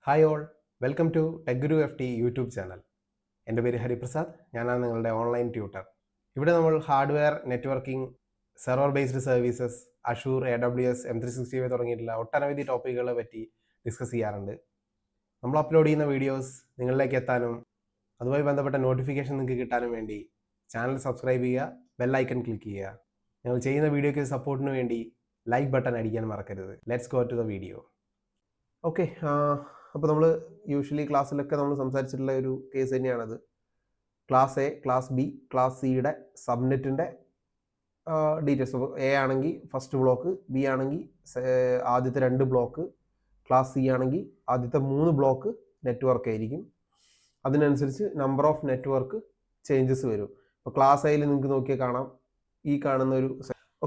Hi all, welcome to TechGuru FT YouTube channel. എൻ്റെ പേര് ഹരിപ്രസാദ്, ഞാനാണ് നിങ്ങളുടെ ഓൺലൈൻ ട്യൂട്ടർ. ഇവിടെ നമ്മൾ hardware, networking, server based services, Azure, AWS, M365 തുടങ്ങിയിട്ടുള്ള ഒട്ടനവധി ടോപ്പിക്കുകളെ പറ്റി ഡിസ്കസ് ചെയ്യാറുണ്ട്. നമ്മൾ അപ്ലോഡ് ചെയ്യുന്ന വീഡിയോസ് നിങ്ങളിലേക്ക് എത്താനും അതുമായി ബന്ധപ്പെട്ട നോട്ടിഫിക്കേഷൻ നിങ്ങൾക്ക് കിട്ടാനും വേണ്ടി ചാനൽ സബ്സ്ക്രൈബ് ചെയ്യുക, ബെൽ ഐക്കൺ ക്ലിക്ക് ചെയ്യുക. ഞങ്ങൾ ചെയ്യുന്ന വീഡിയോയ്ക്ക് സപ്പോർട്ടിന് വേണ്ടി ലൈക്ക് ബട്ടൺ അടിക്കാൻ മറക്കരുത്. Let's go to the video. Okay, അപ്പോൾ നമ്മൾ യൂഷ്വലി ക്ലാസ്സിലൊക്കെ നമ്മൾ സംസാരിച്ചിട്ടുള്ള ഒരു കേസ് തന്നെയാണത്. Class A, class B, class സിയുടെ സബ്നെറ്റിൻ്റെ ഡീറ്റെയിൽസ്. അപ്പോൾ എ ആണെങ്കിൽ ഫസ്റ്റ് ബ്ലോക്ക്, ബി ആണെങ്കിൽ ആദ്യത്തെ 2 ബ്ലോക്ക്, ക്ലാസ് സി ആണെങ്കിൽ ആദ്യത്തെ 3 ബ്ലോക്ക് നെറ്റ്വർക്ക് ആയിരിക്കും. അതിനനുസരിച്ച് നമ്പർ ഓഫ് നെറ്റ്വർക്ക് ചേഞ്ചസ് വരും. ഇപ്പോൾ ക്ലാസ് എയിൽ നിങ്ങൾക്ക് നോക്കിയാൽ കാണാം, ഈ കാണുന്ന ഒരു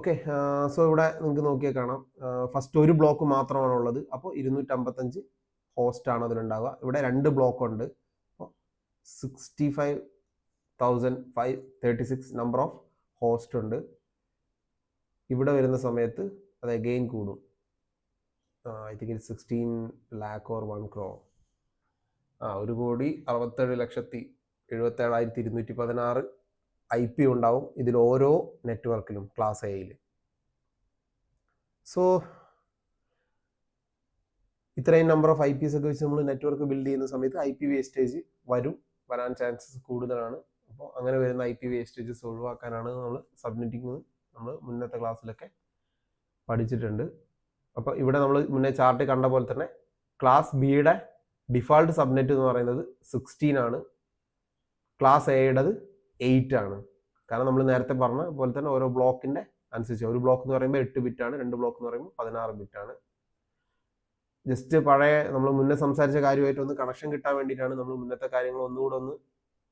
ഓക്കെ. സോ ഇവിടെ നിങ്ങൾക്ക് നോക്കിയാൽ കാണാം, ഫസ്റ്റ് ഒരു ബ്ലോക്ക് മാത്രമാണുള്ളത്. അപ്പോൾ 255 ഹോസ്റ്റാണ് അതിലുണ്ടാവുക. ഇവിടെ 2 ബ്ലോക്ക് ഉണ്ട്. അപ്പോൾ 65,536 നമ്പർ ഓഫ് ഹോസ്റ്റ് ഉണ്ട്. ഇവിടെ വരുന്ന സമയത്ത് അത് അഗെയിൻ കൂടും. I think 16 lakh or 1 crore. 1,67,77,216 IP ഉണ്ടാവും ഇതിൽ ഓരോ നെറ്റ്വർക്കിലും ക്ലാസ് എയിൽ. സോ ഇത്രയും നമ്പർ ഓഫ് IPs ഒക്കെ വെച്ച് നമ്മൾ നെറ്റ്വർക്ക് ബിൽഡ് ചെയ്യുന്ന സമയത്ത് IP വേസ്റ്റേജ് വരാൻ ചാൻസസ് കൂടുതലാണ്. അപ്പോൾ അങ്ങനെ വരുന്ന IP വേസ്റ്റേജസ് ഒഴിവാക്കാനാണ് നമ്മൾ സബ്നെറ്റിംഗ് നമ്മൾ മുന്നത്തെ ക്ലാസ്സിലൊക്കെ പഠിച്ചിട്ടുണ്ട്. അപ്പോൾ ഇവിടെ നമ്മൾ മുന്നേ ചാർട്ട് കണ്ട പോലെ തന്നെ ക്ലാസ് ബിയുടെ ഡിഫാൾട്ട് സബ്നെറ്റ് എന്ന് പറയുന്നത് 16 ആണ്. ക്ലാസ് എയുടേത് 8 ആണ്. കാരണം നമ്മൾ നേരത്തെ പറഞ്ഞ പോലെ തന്നെ ഓരോ ബ്ലോക്കിൻ്റെ അനുസരിച്ച്, ഒരു ബ്ലോക്ക് എന്ന് പറയുമ്പോൾ 8 ബിറ്റാണ്, 2 ബ്ലോക്ക് എന്ന് പറയുമ്പോൾ 16 ബിറ്റാണ്. ജസ്റ്റ് പഴയ നമ്മൾ മുന്നേ സംസാരിച്ച കാര്യമായിട്ട് ഒന്ന് കണക്ഷൻ കിട്ടാൻ വേണ്ടിയിട്ടാണ് നമ്മൾ മുന്നത്തെ കാര്യങ്ങൾ ഒന്നുകൂടെ ഒന്ന്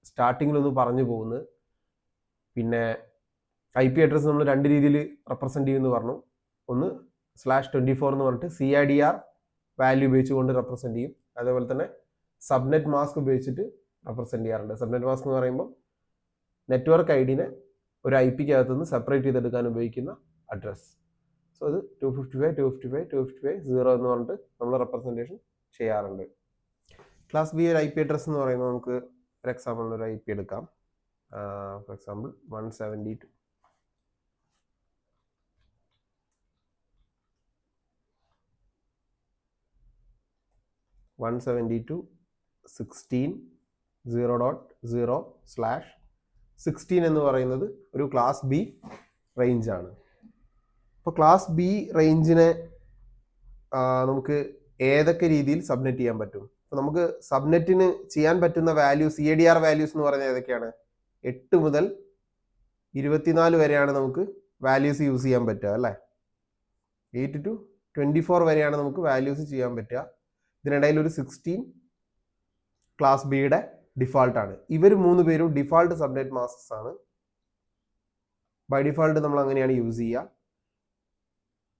സ്റ്റാർട്ടിങ്ങിലൊന്ന് പറഞ്ഞു പോകുന്നത്. പിന്നെ IP അഡ്രസ്സ് നമ്മൾ 2 രീതിയിൽ റെപ്രസെൻറ്റ് ചെയ്യുമെന്ന് പറഞ്ഞു. ഒന്ന് /24 എന്ന് പറഞ്ഞിട്ട് CIDR വാല്യൂ ഉപയോഗിച്ചുകൊണ്ട് റെപ്രസെൻറ്റ് ചെയ്യും. അതേപോലെ തന്നെ സബ്നെറ്റ് മാസ്ക് ഉപയോഗിച്ചിട്ട് റെപ്രസെൻറ്റ് ചെയ്യാറുണ്ട്. സബ്നെറ്റ് മാസ്ക് എന്ന് പറയുമ്പോൾ നെറ്റ്വർക്ക് ഐഡിനെ ഒരു IPക്ക് അകത്തുനിന്ന് സെപ്പറേറ്റ് ചെയ്തെടുക്കാൻ ഉപയോഗിക്കുന്ന അഡ്രസ്സ്. സോ അത് 255.255.255.0 എന്ന് പറഞ്ഞിട്ട് നമ്മൾ റെപ്രസെൻറ്റേഷൻ ചെയ്യാറുണ്ട്. ക്ലാസ് ബി ഒരു IP അഡ്രസ്സ് എന്ന് പറയുമ്പോൾ നമുക്ക് ഒരു എക്സാമ്പിളിന് ഒരു IP എടുക്കാം. ഫോർ എക്സാമ്പിൾ 172.16.0.0/16 എന്ന് പറയുന്നത് ഒരു ക്ലാസ് ബി റേഞ്ചാണ്. അപ്പോൾ ക്ലാസ് ബി റേഞ്ചിനെ നമുക്ക് ഏതൊക്കെ രീതിയിൽ സബ്നെറ്റ് ചെയ്യാൻ പറ്റും? അപ്പോൾ നമുക്ക് സബ്നെറ്റിന് ചെയ്യാൻ പറ്റുന്ന വാല്യൂസ്, CIDR വാല്യൂസ് എന്ന് പറയുന്നത് ഏതൊക്കെയാണ്? 8 മുതൽ 24 വരെയാണ് നമുക്ക് വാല്യൂസ് യൂസ് ചെയ്യാൻ പറ്റുക, അല്ലേ? 8 to 24 വരെയാണ് നമുക്ക് വാല്യൂസ് ചെയ്യാൻ പറ്റുക. ഇതിനിടയിൽ ഒരു 16 ക്ലാസ് ബിയുടെ ഡിഫാൾട്ടാണ്. ഇവർ 3 പേരും ഡിഫാൾട്ട് സബ്നെറ്റ് മാസ്ക്സ് ആണ്. ബൈ ഡിഫാൾട്ട് നമ്മൾ അങ്ങനെയാണ് യൂസ് ചെയ്യുക.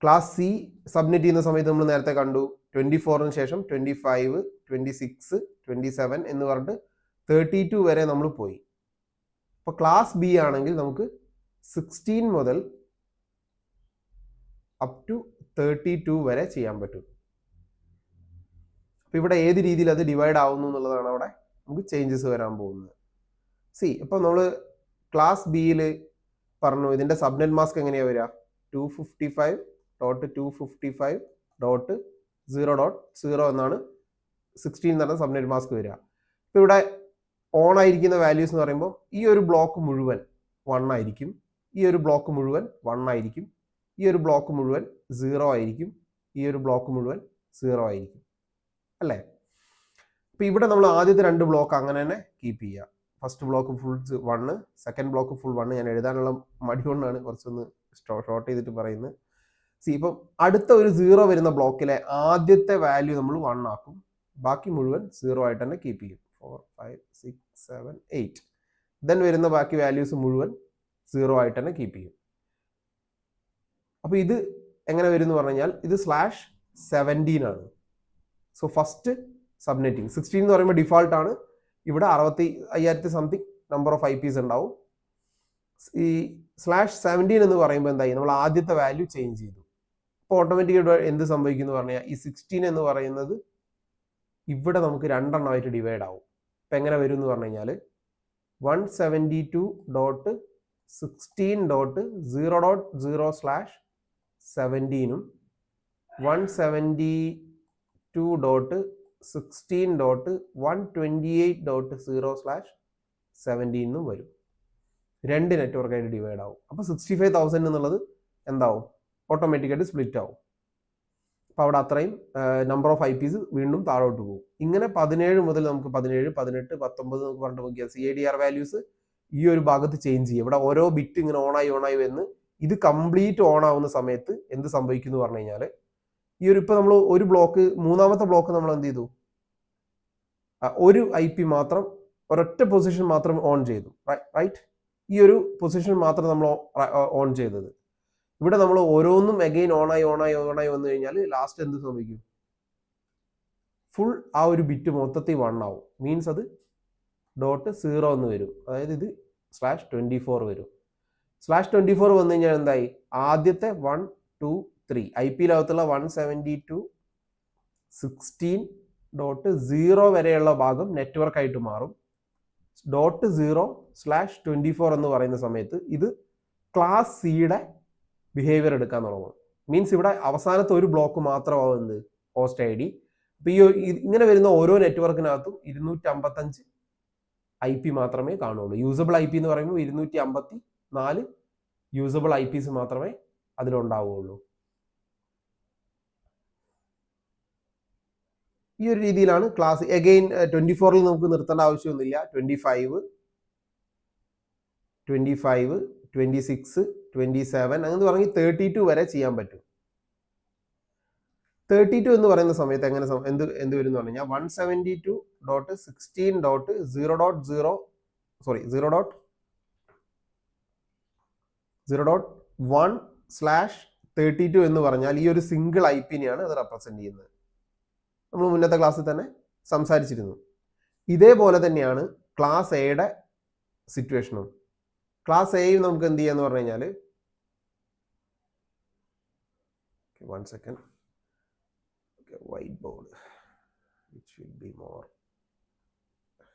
ക്ലാസ് സി സബ്നെറ്റ് ചെയ്യുന്ന സമയത്ത് നമ്മൾ നേരത്തെ കണ്ടു, 24 ശേഷം 25, 26, 27 എന്ന് പറഞ്ഞിട്ട് 32 വരെ നമ്മൾ പോയി. അപ്പോൾ ക്ലാസ് ബി ആണെങ്കിൽ നമുക്ക് 16 മുതൽ അപ് ടു 32 വരെ ചെയ്യാൻ പറ്റും. അപ്പോൾ ഇവിടെ ഏത് രീതിയിൽ അത് ഡിവൈഡ് ആവുന്നു എന്നുള്ളതാണ് അവിടെ നമുക്ക് ചേഞ്ചസ് വരാൻ പോകുന്നത്. അപ്പോൾ നമ്മൾ ക്ലാസ് ബിയിൽ പറഞ്ഞു ഇതിൻ്റെ സബ്നെറ്റ് മാസ്ക് എങ്ങനെയാണ് വരിക? 255.255.0.0 എന്നാണ് 16 എന്ന് പറഞ്ഞ സബ്നെറ്റ് മാസ്ക് വരിക. ഇപ്പോൾ ഇവിടെ ഓൺ ആയിരിക്കുന്ന വാല്യൂസ് എന്ന് പറയുമ്പോൾ ഈ ഒരു ബ്ലോക്ക് മുഴുവൻ 1 ആയിരിക്കും, ഈ ഒരു ബ്ലോക്ക് മുഴുവൻ 1 ആയിരിക്കും, ഈ ഒരു ബ്ലോക്ക് മുഴുവൻ 0 ആയിരിക്കും, ഈ ഒരു ബ്ലോക്ക് മുഴുവൻ 0 ആയിരിക്കും, അല്ലേ? അപ്പോൾ ഇവിടെ നമ്മൾ ആദ്യത്തെ 2 ബ്ലോക്ക് അങ്ങനെ തന്നെ കീപ്പ് ചെയ്യുക. First block full 1, second block full 1. ഞാൻ എഴുതാനുള്ള മടി കൊണ്ടാണ് കുറച്ചൊന്ന് ഷോർട്ട് ചെയ്തിട്ട് പറയുന്നത്. ഇപ്പം അടുത്ത ഒരു 0 വരുന്ന ബ്ലോക്കിലെ ആദ്യത്തെ വാല്യൂ നമ്മൾ 1 ആക്കും, ബാക്കി മുഴുവൻ 0 ആയിട്ട് തന്നെ കീപ്പ് ചെയ്യും. 4, 5, 6, 7, 8. ദെൻ വരുന്ന ബാക്കി വാല്യൂസ് മുഴുവൻ 0 ആയിട്ട് തന്നെ കീപ്പ് ചെയ്യും. അപ്പോൾ ഇത് എങ്ങനെ വരും എന്ന് പറഞ്ഞു കഴിഞ്ഞാൽ ഇത് /17 ആണ്. സോ ഫസ്റ്റ് സബ്നെറ്റിംഗ് 16 എന്ന് പറയുമ്പോൾ ഡിഫാൾട്ട് ആണ്. ഇവിടെ 65,000 സംതിങ് നമ്പർ ഓഫ് IPs ഉണ്ടാവും. ഈ /17 എന്ന് പറയുമ്പോൾ എന്തായി, നമ്മൾ ആദ്യത്തെ വാല്യൂ ചേഞ്ച് ചെയ്തു. അപ്പോൾ ഓട്ടോമാറ്റിക്കായിട്ട് എന്ത് സംഭവിക്കുന്നു പറഞ്ഞു കഴിഞ്ഞാൽ ഈ 16 എന്ന് പറയുന്നത് ഇവിടെ നമുക്ക് രണ്ടെണ്ണമായിട്ട് ഡിവൈഡ് ആവും. ഇപ്പം എങ്ങനെ വരും എന്ന് പറഞ്ഞു കഴിഞ്ഞാൽ 172.16.0.0/17ഉം 172.16.128.0/17 വരും. രണ്ട് നെറ്റ്വർക്കായിട്ട് ഡിവൈഡ് ആവും. അപ്പോൾ 65,000 എന്നുള്ളത് എന്താവും? ഓട്ടോമാറ്റിക്കായിട്ട് സ്പ്ലിറ്റ് ആവും. അപ്പോൾ അവിടെ അത്രയും നമ്പർ ഓഫ് IPs വീണ്ടും താഴോട്ട് പോകും. ഇങ്ങനെ 17 മുതൽ നമുക്ക് 17, 18, 19 നമുക്ക് പറഞ്ഞിട്ട് നോക്കിയാൽ CADR വാല്യൂസ് ഈ ഒരു ഭാഗത്ത് ചേഞ്ച് ചെയ്യും. ഇവിടെ ഓരോ ബിറ്റ് ഇങ്ങനെ ഓണായി വന്ന് ഇത് കംപ്ലീറ്റ് ഓൺ ആവുന്ന സമയത്ത് എന്ത് സംഭവിക്കും എന്ന് പറഞ്ഞു കഴിഞ്ഞാൽ ഈ ഒരു ഇപ്പോൾ നമ്മൾ ഒരു ബ്ലോക്ക്, മൂന്നാമത്തെ ബ്ലോക്ക് നമ്മൾ എന്ത് ചെയ്തു? ഒരു IP മാത്രം, ഒരൊറ്റ പൊസിഷൻ മാത്രം ഓൺ ചെയ്തു, റൈറ്റ്? ഈ ഒരു പൊസിഷൻ മാത്രം നമ്മൾ ഓൺ ചെയ്തത്. ഇവിടെ നമ്മൾ ഓരോന്നും അഗെയിൻ ഓണായി വന്നു കഴിഞ്ഞാൽ ലാസ്റ്റ് എന്ത് സംഭവിക്കും? ഫുൾ ആ ഒരു ബിറ്റ് മൊത്തത്തിൽ 1 ആവും. മീൻസ് അത് .0 എന്ന് വരും. അതായത് ഇത് /24 വരും. /24 വന്നു കഴിഞ്ഞാൽ എന്തായി? ആദ്യത്തെ 1, 2, 3 IP-യിലകത്തുള്ള 172.16.0 വരെയുള്ള ഭാഗം നെറ്റ്വർക്ക് ആയിട്ട് മാറും. .0/24 എന്ന് പറയുന്ന സമയത്ത് ഇത് ക്ലാസ് സിയുടെ ബിഹേവിയർ എടുക്കാൻ തുടങ്ങും. മീൻസ് ഇവിടെ അവസാനത്തെ ഒരു ബ്ലോക്ക് മാത്രമാവുന്നത് ഹോസ്റ്റ് ID. അപ്പോൾ ഇങ്ങനെ വരുന്ന ഓരോ നെറ്റ്വർക്കിനകത്തും 255 IP മാത്രമേ കാണുള്ളൂ. യൂസബിൾ IP എന്ന് പറയുമ്പോൾ 254 യൂസബിൾ IPs മാത്രമേ അതിലുണ്ടാവുകയുള്ളൂ. ഈ ഒരു രീതിയിലാണ് ക്ലാസ്. അഗെയിൻ 24ൽ നമുക്ക് നിർത്തേണ്ട ആവശ്യമൊന്നുമില്ല. 25, 26, 27 അങ്ങനെ പറഞ്ഞ് 32 വരെ ചെയ്യാൻ പറ്റും. 32 എന്ന് പറയുന്ന സമയത്ത് എങ്ങനെ എന്ത് വരും എന്ന് പറഞ്ഞു കഴിഞ്ഞാൽ 172.16.0.1/32 എന്ന് പറഞ്ഞാൽ ഈ ഒരു സിംഗിൾ IPനെയാണ് അത് റെപ്രസെന്റ് ചെയ്യുന്നത്. നമ്മൾ മുന്നത്തെ ക്ലാസ്സിൽ തന്നെ സംസാരിച്ചിരുന്നു. ഇതേപോലെ തന്നെയാണ് ക്ലാസ് എയുടെ സിറ്റുവേഷനും. ക്ലാസ് എയും നമുക്ക് എന്ത് ചെയ്യാന്ന് പറഞ്ഞു കഴിഞ്ഞാൽ, one second, okay, whiteboard which will be more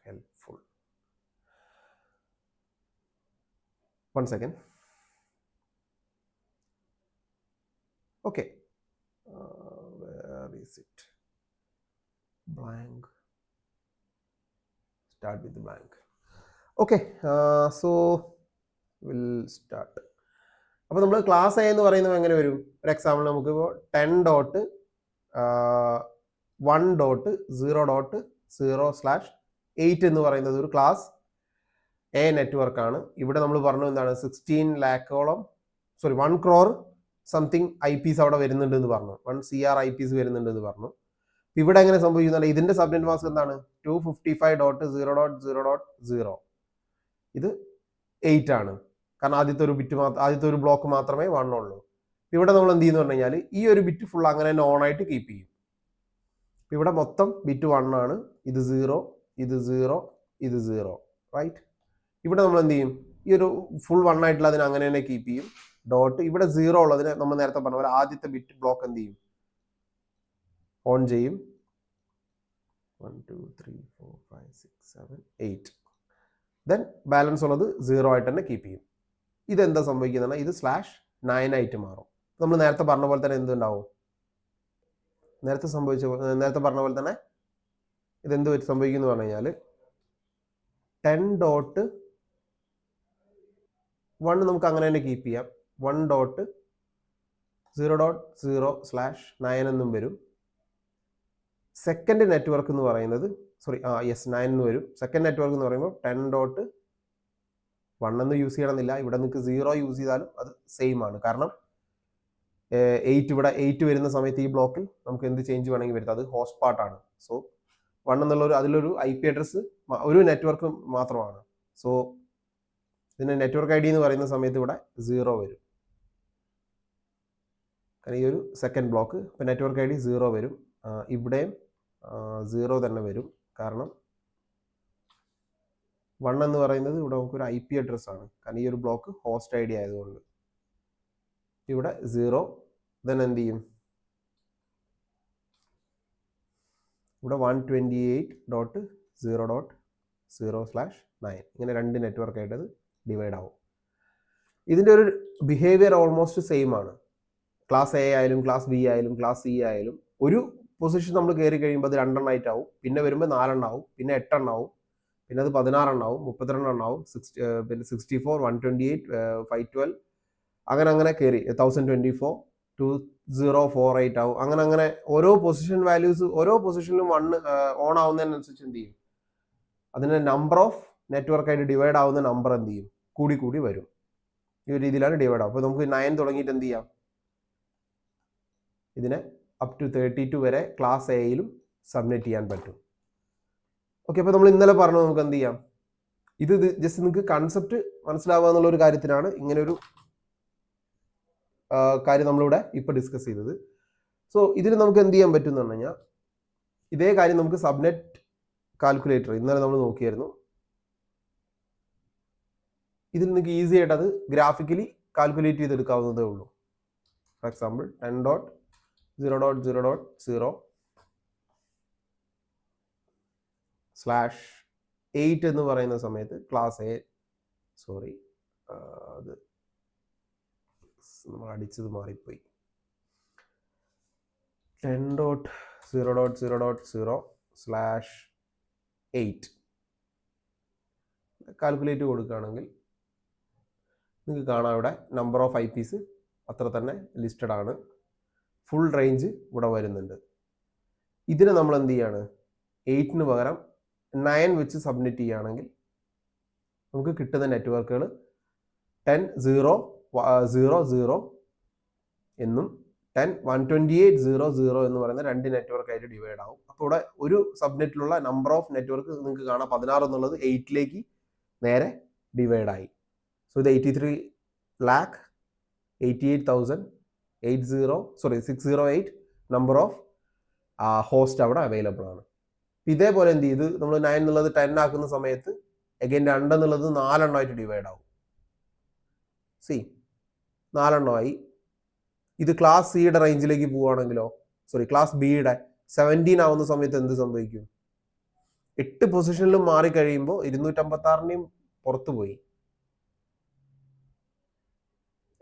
helpful. One second. Okay, where is it? Blank. Start with the blank. Okay, so we'll start. അപ്പോൾ നമ്മൾ ക്ലാസ് എ എന്ന് പറയുന്നത് എങ്ങനെ വരും? ഒരു എക്സാമ്പിൾ നമുക്ക് ഇപ്പോൾ 10.1.0.0/8 എന്ന് പറയുന്നത് ഒരു ക്ലാസ് എ നെറ്റ്വർക്കാണ്. ഇവിടെ നമ്മൾ പറഞ്ഞു എന്താണ് 16 lakhോളം 1 crore സംതിങ് IPs അവിടെ വരുന്നുണ്ട് എന്ന് പറഞ്ഞു. 1 CR IPs വരുന്നുണ്ട് എന്ന് പറഞ്ഞു. ഇവിടെ എങ്ങനെ സംഭവിക്കുന്നുണ്ട്? ഇതിന്റെ സബ്നെറ്റ് മാസ്ക് എന്താണ്? 255.0.0.0. ഇത് 8 ആണ്. കാരണം ആദ്യത്തെ ഒരു ബ്ലോക്ക് മാത്രമേ 1 ഉള്ളൂ. ഇവിടെ നമ്മൾ എന്ത് ചെയ്യുന്നു പറഞ്ഞു കഴിഞ്ഞാൽ ഈ ഒരു ബിറ്റ് ഫുൾ അങ്ങനെ തന്നെ ഓൺ ആയിട്ട് കീപ്പ് ചെയ്യും. ഇവിടെ മൊത്തം ബിറ്റ് 1 ആണ്. ഇത് 0, ഇത് 0, ഇത് 0, റൈറ്റ്? ഇവിടെ നമ്മൾ എന്ത് ചെയ്യും? ഈ ഒരു ഫുൾ 1 ആയിട്ടുള്ള അതിനെ അങ്ങനെ തന്നെ കീപ്പ് ചെയ്യും. ഡോട്ട് ഇവിടെ 0 ഉള്ളതിനെ നമ്മൾ നേരത്തെ പറഞ്ഞ പോലെ ആദ്യത്തെ ബിറ്റ് ബ്ലോക്ക് എന്ത് ചെയ്യും? ഓൺ ചെയ്യും. 1, 2, 3, 4, 5, 6, 7, 8. ദെൻ ബാലൻസ് ഉള്ളത് 0 ആയിട്ട് തന്നെ കീപ്പ് ചെയ്യും. ഇതെന്താ സംഭവിക്കുന്നത്? ഇത് /9 ആയിട്ട് മാറും. നമ്മൾ നേരത്തെ പറഞ്ഞ പോലെ തന്നെ എന്തുണ്ടാവും? നേരത്തെ പറഞ്ഞ പോലെ തന്നെ ഇതെന്ത് സംഭവിക്കുന്നു പറഞ്ഞു കഴിഞ്ഞാൽ 10.1 നമുക്ക് അങ്ങനെ തന്നെ കീപ്പ് ചെയ്യാം. 1.0.0/9 എന്നും വരും. സെക്കൻഡ് നെറ്റ്വർക്ക് എന്ന് പറയുന്നത് 9 എന്ന് വരും. സെക്കൻഡ് നെറ്റ്വർക്ക് എന്ന് പറയുമ്പോൾ 10.1 എന്ന് യൂസ് ചെയ്യണമെന്നില്ല. ഇവിടെ നിങ്ങൾക്ക് 0 യൂസ് ചെയ്താലും അത് സെയിം ആണ്. കാരണം 8 ഇവിടെ 8 വരുന്ന സമയത്ത് ഈ ബ്ലോക്കിൽ നമുക്ക് എന്ത് ചേഞ്ച് വേണമെങ്കിൽ വരുത്താം. അത് ഹോസ്റ്റ് പാർട്ടാണ്. സോ 1 എന്നുള്ള അതിലൊരു IP അഡ്രസ്സ് ഒരു നെറ്റ്വർക്ക് മാത്രമാണ്. സോ ഇതിന്റെ നെറ്റ്വർക്ക് ID എന്ന് പറയുന്ന സമയത്ത് ഇവിടെ 0 വരും. കാരണം ഈ ഒരു സെക്കൻഡ് ബ്ലോക്ക് ഇപ്പം നെറ്റ്വർക്ക് ID 0 വരും. ഇവിടെയും 0 തന്നെ വരും. കാരണം 1 എന്ന് പറയുന്നത് ഇവിടെ നമുക്കൊരു IP അഡ്രസ് ആണ്. കാരണം ഈ ഒരു ബ്ലോക്ക് ഹോസ്റ്റ് ID ആയതുകൊണ്ട് ഇവിടെ 0. ദെൻ എന്ത് ചെയ്യും? ഇവിടെ 128.0.0/9 ഇങ്ങനെ 2 നെറ്റ്വർക്കായിട്ട് അത് ഡിവൈഡ് ആവും. ഇതിൻ്റെ ഒരു ബിഹേവിയർ ഓൾമോസ്റ്റ് സെയിം ആണ്. ക്ലാസ് എ ആയാലും ക്ലാസ് ബി ആയാലും ക്ലാസ് സി ആയാലും ഒരു പൊസിഷൻ നമ്മൾ കയറി കഴിയുമ്പോൾ അത് 2 എണ്ണമായിട്ടാവും, പിന്നെ വരുമ്പോൾ 4 എണ്ണാവും, പിന്നെ 8 എണ്ണാവും, പിന്നെ അത് 16 എണ്ണാവും, 32 എണ്ണാവും, പിന്നെ 64, 128, 512 അങ്ങനെ കയറി 1024, 2048 ആവും. അങ്ങനെ ഓരോ പൊസിഷൻ വാല്യൂസ് ഓരോ പൊസിഷനിലും 1 ഓൺ ആവുന്നതിനനുസരിച്ച് എന്ത് ചെയ്യും, അതിൻ്റെ നമ്പർ ഓഫ് നെറ്റ്വർക്കായിട്ട് ഡിവൈഡ് ആവുന്ന നമ്പർ എന്ത് ചെയ്യും, കൂടി വരും. ഈ ഒരു രീതിയിലാണ് ഡിവൈഡ് ആവും. അപ്പോൾ നമുക്ക് 9 തുടങ്ങിയിട്ട് എന്ത് ചെയ്യാം, ഇതിനെ അപ് ടു 32 വരെ ക്ലാസ് എയിലും സബ്മിറ്റ് ചെയ്യാൻ പറ്റും. ഓക്കെ, അപ്പോൾ നമ്മൾ ഇന്നലെ പറഞ്ഞു നമുക്ക് എന്ത് ചെയ്യാം, ഇത് ജസ്റ്റ് നിങ്ങൾക്ക് കൺസെപ്റ്റ് മനസ്സിലാവുക എന്നുള്ള ഒരു കാര്യത്തിനാണ് ഇങ്ങനൊരു കാര്യം നമ്മളിവിടെ ഇപ്പോൾ ഡിസ്കസ് ചെയ്തത്. സോ ഇതിൽ നമുക്ക് എന്ത് ചെയ്യാൻ പറ്റും എന്ന് പറഞ്ഞു കഴിഞ്ഞാൽ, ഇതേ കാര്യം നമുക്ക് സബ്നെറ്റ് കാൽക്കുലേറ്റർ ഇന്നലെ നമ്മൾ നോക്കിയായിരുന്നു. ഇതിൽ നിങ്ങൾക്ക് ഈസി ആയിട്ട് അത് ഗ്രാഫിക്കലി കാൽക്കുലേറ്റ് ചെയ്തെടുക്കാവുന്നതേ ഉള്ളൂ. ഫോർ എക്സാമ്പിൾ 10.0.0/8 എന്ന് പറയുന്ന സമയത്ത് ക്ലാസ് എ, സോറി അത് നമ്മൾ അടിച്ചത് മാറിപ്പോയി, 10.0.0.0/8 കാൽക്കുലേറ്റ് കൊടുക്കുകയാണെങ്കിൽ നിങ്ങൾക്ക് കാണാം ഇവിടെ നമ്പർ ഓഫ് IPs അത്ര തന്നെ ലിസ്റ്റഡ് ആണ്. ഫുൾ റേഞ്ച് ഇവിടെ വരുന്നുണ്ട്. ഇതിന് നമ്മൾ എന്ത് ചെയ്യാണ്, 8ന് പകരം 9 വെച്ച് സബ്മിറ്റ് ചെയ്യുകയാണെങ്കിൽ നമുക്ക് കിട്ടുന്ന നെറ്റ്വർക്കുകൾ 10.0.0.0 എന്നും 10.128.0.0 എന്ന് പറയുന്ന 2 നെറ്റ്വർക്കായിട്ട് ഡിവൈഡ് ആവും. അപ്പോൾ ഇവിടെ ഒരു സബ്നെറ്റിലുള്ള നമ്പർ ഓഫ് നെറ്റ്വർക്ക് നിങ്ങൾക്ക് കാണാം 16 എന്നുള്ളത് 8ലേക്ക് നേരെ ഡിവൈഡ് ആയി. സോ ഇത് 608 നമ്പർ ഓഫ് ഹോസ്റ്റ് അവിടെ അവൈലബിൾ ആണ്. ഇതേപോലെ എന്ത് ചെയ്ത് നമ്മൾ 9 എന്നുള്ളത് 10 ആക്കുന്ന സമയത്ത് അഗൈൻ 2 എന്നുള്ളത് 4 എണ്ണമായിട്ട് ഡിവൈഡ് ആവും. സി 4 എണ്ണമായി. ഇത് ക്ലാസ് സിയുടെ റേഞ്ചിലേക്ക് പോവുകയാണെങ്കിലോ, ക്ലാസ് ബിയുടെ 17 ആവുന്ന സമയത്ത് എന്ത് സംഭവിക്കും, 8 പൊസിഷനിലും മാറിക്കഴിയുമ്പോൾ 256നെയും പുറത്തു പോയി.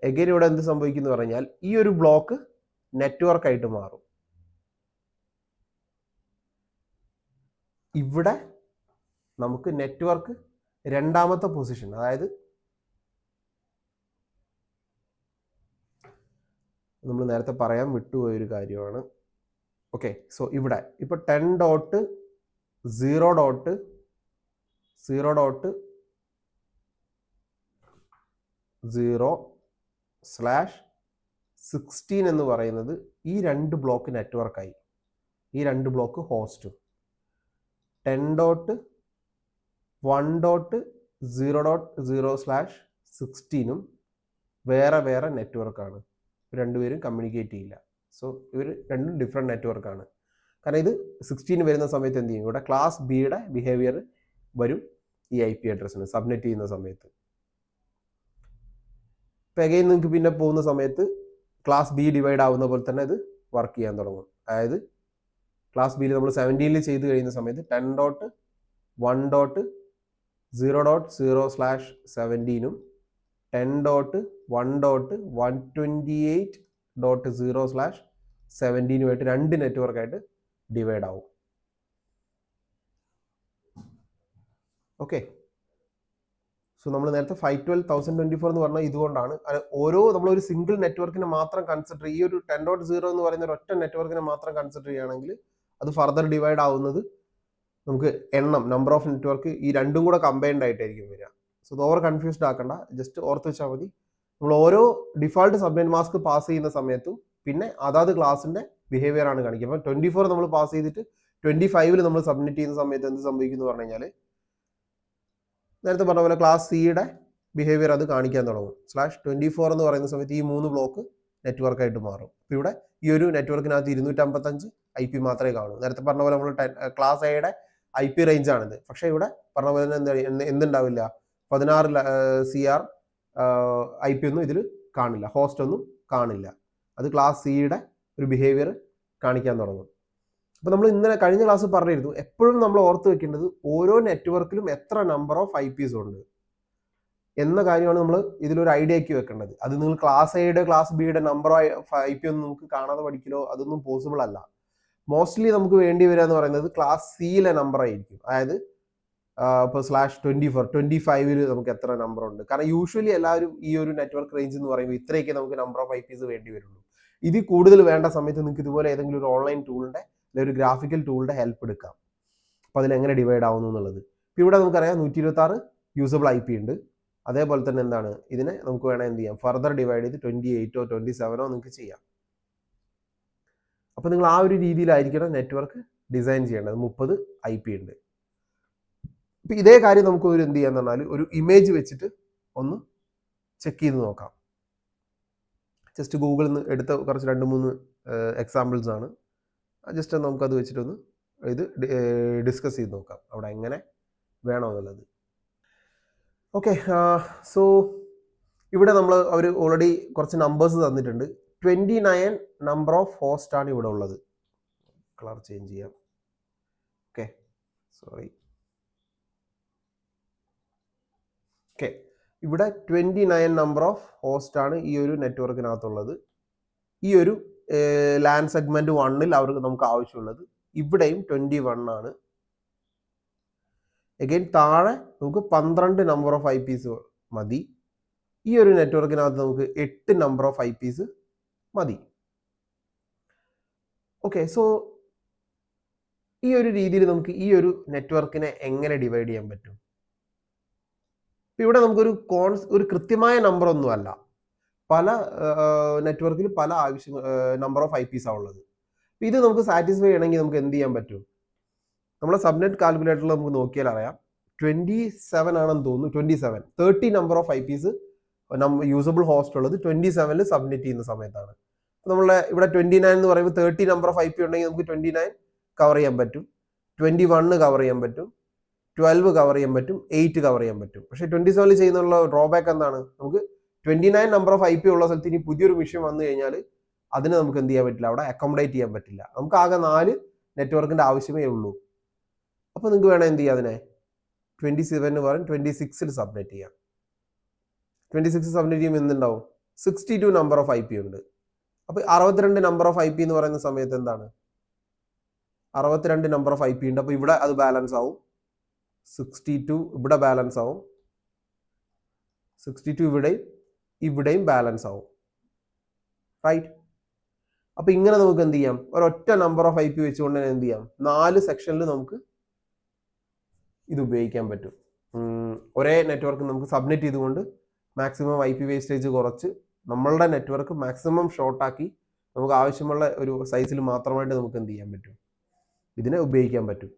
എഗൈൻ ഇവിടെ എന്ത് സംഭവിക്കുന്നു പറഞ്ഞാൽ ഈ ഒരു ബ്ലോക്ക് നെറ്റ്വർക്കായിട്ട് മാറും. ഇവിടെ നമുക്ക് നെറ്റ്വർക്ക് രണ്ടാമത്തെ പൊസിഷൻ, അതായത് നമ്മൾ നേരത്തെ പറയാൻ വിട്ടുപോയൊരു കാര്യമാണ്. ഓക്കെ, സോ ഇവിടെ ഇപ്പോൾ 10.0.0/16 എന്ന് പറയുന്നത് ഈ 2 ബ്ലോക്ക് നെറ്റ്വർക്കായി, ഈ 2 ബ്ലോക്ക് ഹോസ്റ്റും. 10.1.0.0/16 വേറെ നെറ്റ്വർക്കാണ്. രണ്ടുപേരും കമ്മ്യൂണിക്കേറ്റ് ചെയ്യില്ല. സോ ഇവർ രണ്ടും ഡിഫറെൻറ്റ് നെറ്റ്വർക്കാണ്. കാരണം ഇത് 16 വരുന്ന സമയത്ത് എന്ത് ചെയ്യും, ഇവിടെ ക്ലാസ് ബിയുടെ ബിഹേവിയർ വരും ഈ IP അഡ്രസ്സിന് സബ്മിറ്റ് ചെയ്യുന്ന സമയത്ത്. ഇപ്പം അഗൈൻ നിങ്ങൾക്ക് പിന്നെ പോകുന്ന സമയത്ത് ക്ലാസ് ബി ഡിവൈഡ് ആവുന്ന പോലെ തന്നെ ഇത് വർക്ക് ചെയ്യാൻ തുടങ്ങും. അതായത് ക്ലാസ് ബിയിൽ നമ്മൾ 17 ചെയ്ത് കഴിയുന്ന സമയത്ത് 10.1.0.0/17 10.1.128.0/17 2 നെറ്റ്വർക്കായിട്ട് ഡിവൈഡ് ആവും. ഓക്കെ, സോ നമ്മൾ നേരത്തെ 512,1024 എന്ന് പറഞ്ഞാൽ ഇതുകൊണ്ടാണ്. ഓരോ നമ്മളൊരു സിംഗിൾ നെറ്റ്വർക്കിനെ മാത്രം കൺസിഡർ, ഈ ഒരു 10.0 എന്ന് പറയുന്ന ഒരൊറ്റ നെറ്റ്വർക്കിനെ മാത്രം കൺസിഡർ ചെയ്യുകയാണെങ്കിൽ അത് ഫർദർ ഡിവൈഡ് ആവുന്നത് നമുക്ക് നമ്പർ ഓഫ് നെറ്റ്വർക്ക് ഈ രണ്ടും കൂടെ കമ്പൈൻഡ് ആയിട്ടായിരിക്കും വരിക. സോ ഇത് ഓവർ കൺഫ്യൂസ്ഡ് ആക്കണ്ട, ജസ്റ്റ് ഓർത്ത് വെച്ചാൽ മതി. നമ്മൾ ഓരോ ഡിഫാൾട്ട് സബ്നെറ്റ് മാസ്ക് പാസ് ചെയ്യുന്ന സമയത്തും പിന്നെ അതാത് ക്ലാസിന്റെ ബിഹേവിയർ ആണ് കാണിക്കുക. അപ്പം 24 നമ്മൾ പാസ് ചെയ്തിട്ട് 25 നമ്മൾ സബ്മിറ്റ് ചെയ്യുന്ന സമയത്ത് എന്ത് സംഭവിക്കുന്നു പറഞ്ഞു കഴിഞ്ഞാൽ, നേരത്തെ പറഞ്ഞ പോലെ ക്ലാസ് സിയുടെ ബിഹേവിയർ അത് കാണിക്കാൻ തുടങ്ങും. /24 എന്ന് പറയുന്ന സമയത്ത് ഈ 3 ബ്ലോക്ക് നെറ്റ്വർക്കായിട്ട് മാറും. അപ്പോൾ ഇവിടെ ഈ ഒരു നെറ്റ്വർക്കിനകത്ത് 255 IP മാത്രമേ കാണൂ. നേരത്തെ പറഞ്ഞ പോലെ നമ്മൾ ക്ലാസ് എയുടെ IP റേഞ്ച് ആണിത്. പക്ഷേ ഇവിടെ പറഞ്ഞ പോലെ എന്തുണ്ടാവില്ല, 16 CR IP ഒന്നും ഇതിൽ കാണില്ല, ഹോസ്റ്റ് ഒന്നും കാണില്ല. അത് ക്ലാസ് സിയുടെ ഒരു ബിഹേവിയർ കാണിക്കാൻ തുടങ്ങും. അപ്പോൾ നമ്മൾ ഇന്നലെ കഴിഞ്ഞ ക്ലാസ് പറഞ്ഞിരുന്നു, എപ്പോഴും നമ്മൾ ഓർത്ത് വെക്കേണ്ടത് ഓരോ നെറ്റ്വർക്കിലും എത്ര നമ്പർ ഓഫ് IP ഉണ്ട് എന്ന കാര്യമാണ് നമ്മൾ ഇതിലൊരു ഐഡിയ ആക്കി വെക്കേണ്ടത്. അത് നിങ്ങൾ ക്ലാസ് എയുടെ ക്ലാസ് ബിയുടെ നമ്പർ IP ഒന്നും നമുക്ക് കാണാതെ പഠിക്കലോ അതൊന്നും പോസിബിൾ അല്ല. മോസ്റ്റ്ലി നമുക്ക് വേണ്ടി വരിക എന്ന് പറയുന്നത് ക്ലാസ് സിയിലെ നമ്പർ ആയിരിക്കും. അതായത് ഇപ്പോൾ /24 25 നമുക്ക് എത്ര നമ്പർ ഉണ്ട്. കാരണം യൂഷ്വലി എല്ലാവരും ഈ ഒരു നെറ്റ്വർക്ക് റേഞ്ച് എന്ന് പറയുമ്പോൾ ഇത്രയൊക്കെ നമുക്ക് നമ്പർ ഓഫ് IPs വേണ്ടി വരുള്ളൂ. ഇതിൽ കൂടുതൽ വേണ്ട സമയത്ത് നിങ്ങൾക്ക് ഇതുപോലെ ഏതെങ്കിലും ഒരു ഓൺലൈൻ ടൂളിന്റെ അല്ലെങ്കിൽ ഒരു ഗ്രാഫിക്കൽ ടൂളിന്റെ ഹെൽപ്പ് എടുക്കാം. അപ്പോൾ അതിൽ എങ്ങനെ ഡിവൈഡ് ആവുന്നു എന്നുള്ളത്. ഇപ്പോൾ ഇവിടെ നമുക്കറിയാം 126 യൂസബിൾ IP ഉണ്ട്. അതേപോലെ തന്നെ എന്താണ്, ഇതിനെ നമുക്ക് വേണമെങ്കിൽ എന്ത് ചെയ്യാം, ഫർദർ ഡിവൈഡ് ചെയ്ത് 28 27 നിങ്ങൾക്ക് ചെയ്യാം. അപ്പോൾ നിങ്ങൾ ആ ഒരു രീതിയിലായിരിക്കണം നെറ്റ്വർക്ക് ഡിസൈൻ ചെയ്യേണ്ടത്. 30 IP ഉണ്ട്. ഇപ്പം ഇതേ കാര്യം നമുക്ക് ഒരു എന്ത് ചെയ്യാന്ന് പറഞ്ഞാൽ ഒരു ഇമേജ് വെച്ചിട്ട് ഒന്ന് ചെക്ക് ചെയ്ത് നോക്കാം. ജസ്റ്റ് ഗൂഗിളിൽ നിന്ന് എടുത്ത കുറച്ച് 2-3 എക്സാമ്പിൾസ് ആണ്. ജസ്റ്റ് നമുക്കത് വെച്ചിട്ടൊന്ന് ഇത് ഡിസ്കസ് ചെയ്ത് നോക്കാം അവിടെ എങ്ങനെ വേണോ എന്നുള്ളത്. ഓക്കെ, സോ ഇവിടെ അവർ ഓൾറെഡി കുറച്ച് നമ്പേഴ്സ് തന്നിട്ടുണ്ട്. 29 നമ്പർ ഓഫ് ഹോസ്റ്റ് ആണ് ഇവിടെ ഉള്ളത്. കളർ ചേഞ്ച് ചെയ്യാം. Okay, sorry. ഓക്കെ, ഇവിടെ 29 നമ്പർ ഓഫ് ഹോസ്റ്റ് ആണ് ഈ ഒരു നെറ്റ്വർക്കിനകത്തുള്ളത്. ഈ ഒരു ലാൻ സെഗ്മെന്റ് 1-ൽ അവർക്ക് നമുക്ക് ആവശ്യമുള്ളത്. ഇവിടെയും 21 ആണ്. എഗെയിൻ താഴെ നമുക്ക് 12 നമ്പർ ഓഫ് IPs മതി. ഈ ഒരു നെറ്റ്വർക്കിനകത്ത് നമുക്ക് 8 നമ്പർ ഓഫ് IPs മതി. ഓക്കെ, സോ ഈ ഒരു രീതിയിൽ നമുക്ക് ഈ ഒരു നെറ്റ്വർക്കിനെ എങ്ങനെ ഡിവൈഡ് ചെയ്യാൻ പറ്റും? ഇവിടെ നമുക്കൊരു ഒരു കൃത്യമായ നമ്പർ ഒന്നുമല്ല. പല നെറ്റ്വർക്കിൽ പല നമ്പർ ഓഫ് IPs ആണ് ഉള്ളത്. ഇത് നമുക്ക് സാറ്റിസ്ഫൈ ചെയ്യണമെങ്കിൽ നമുക്ക് എന്ത് ചെയ്യാൻ പറ്റും? നമ്മളെ സബ്നെറ്റ് കാൽക്കുലേറ്ററിൽ നമുക്ക് നോക്കിയാൽ അറിയാം 27 ആണെന്ന് തോന്നുന്നു. 30 number of IPs usable host ഉള്ളത് 27-ൽ സബ്മിറ്റ് ചെയ്യുന്ന സമയത്താണ്. നമ്മളെ ഇവിടെ 29 എന്ന് പറയുമ്പോൾ 30 നമ്പർ ഓഫ് IP ഉണ്ടെങ്കിൽ നമുക്ക് 29 കവർ ചെയ്യാൻ പറ്റും, 21 കവർ ചെയ്യാൻ പറ്റും, 12 കവർ ചെയ്യാൻ പറ്റും, 8 കവർ ചെയ്യാൻ പറ്റും. പക്ഷേ 27-ൽ ചെയ്യുന്നുള്ള ഡ്രോബാക്ക് എന്താണ്? നമുക്ക് 29 നമ്പർ ഓഫ് IP ഉള്ള സ്ഥലത്ത് ഇനി പുതിയൊരു വിഷയം വന്നു കഴിഞ്ഞാൽ അതിന് നമുക്ക് എന്ത് ചെയ്യാൻ പറ്റില്ല, അവിടെ അക്കോമഡേറ്റ് ചെയ്യാൻ പറ്റില്ല. നമുക്ക് ആകെ 4 നെറ്റ്വർക്കിന്റെ ആവശ്യമേ ഉള്ളൂ. അപ്പോൾ നിങ്ങൾക്ക് വേണം എന്ത് ചെയ്യാം, അതിനെ 27 പറയും 26-ൽ സബ്മിറ്റ് ചെയ്യാം. 26 സബ്മിറ്റ് ചെയ്യുമ്പോൾ എന്തുണ്ടാവും? 62 നമ്പർ ഓഫ് IP ഉണ്ട്. അപ്പോൾ 62 നമ്പർ ഓഫ് IP എന്ന് പറയുന്ന സമയത്ത് എന്താണ്? 62 നമ്പർ ഓഫ് IP ഉണ്ട്. അപ്പോൾ ഇവിടെ അത് ബാലൻസ് ആവും. 62 ഇവിടെ ബാലൻസ് ആവും. 62 ഇവിടെയും ബാലൻസ് ആവും. റൈറ്റ്? അപ്പോൾ ഇങ്ങനെ നമുക്ക് എന്ത് ചെയ്യാം, ഒരൊറ്റ നമ്പർ ഓഫ് IP വെച്ചുകൊണ്ട് തന്നെ എന്ത് ചെയ്യാം, 4 സെക്ഷനിൽ നമുക്ക് ഇത് ഉപയോഗിക്കാൻ പറ്റും. ഒരേ നെറ്റ്വർക്ക് നമുക്ക് സബ്മിറ്റ് ചെയ്തുകൊണ്ട് മാക്സിമം IP വേസ്റ്റേജ് കുറച്ച് നമ്മളുടെ നെറ്റ്വർക്ക് മാക്സിമം ഷോർട്ടാക്കി നമുക്ക് ആവശ്യമുള്ള ഒരു സൈസിൽ മാത്രമായിട്ട് നമുക്ക് എന്ത് ചെയ്യാൻ പറ്റും, ഇതിനെ ഉപയോഗിക്കാൻ പറ്റും.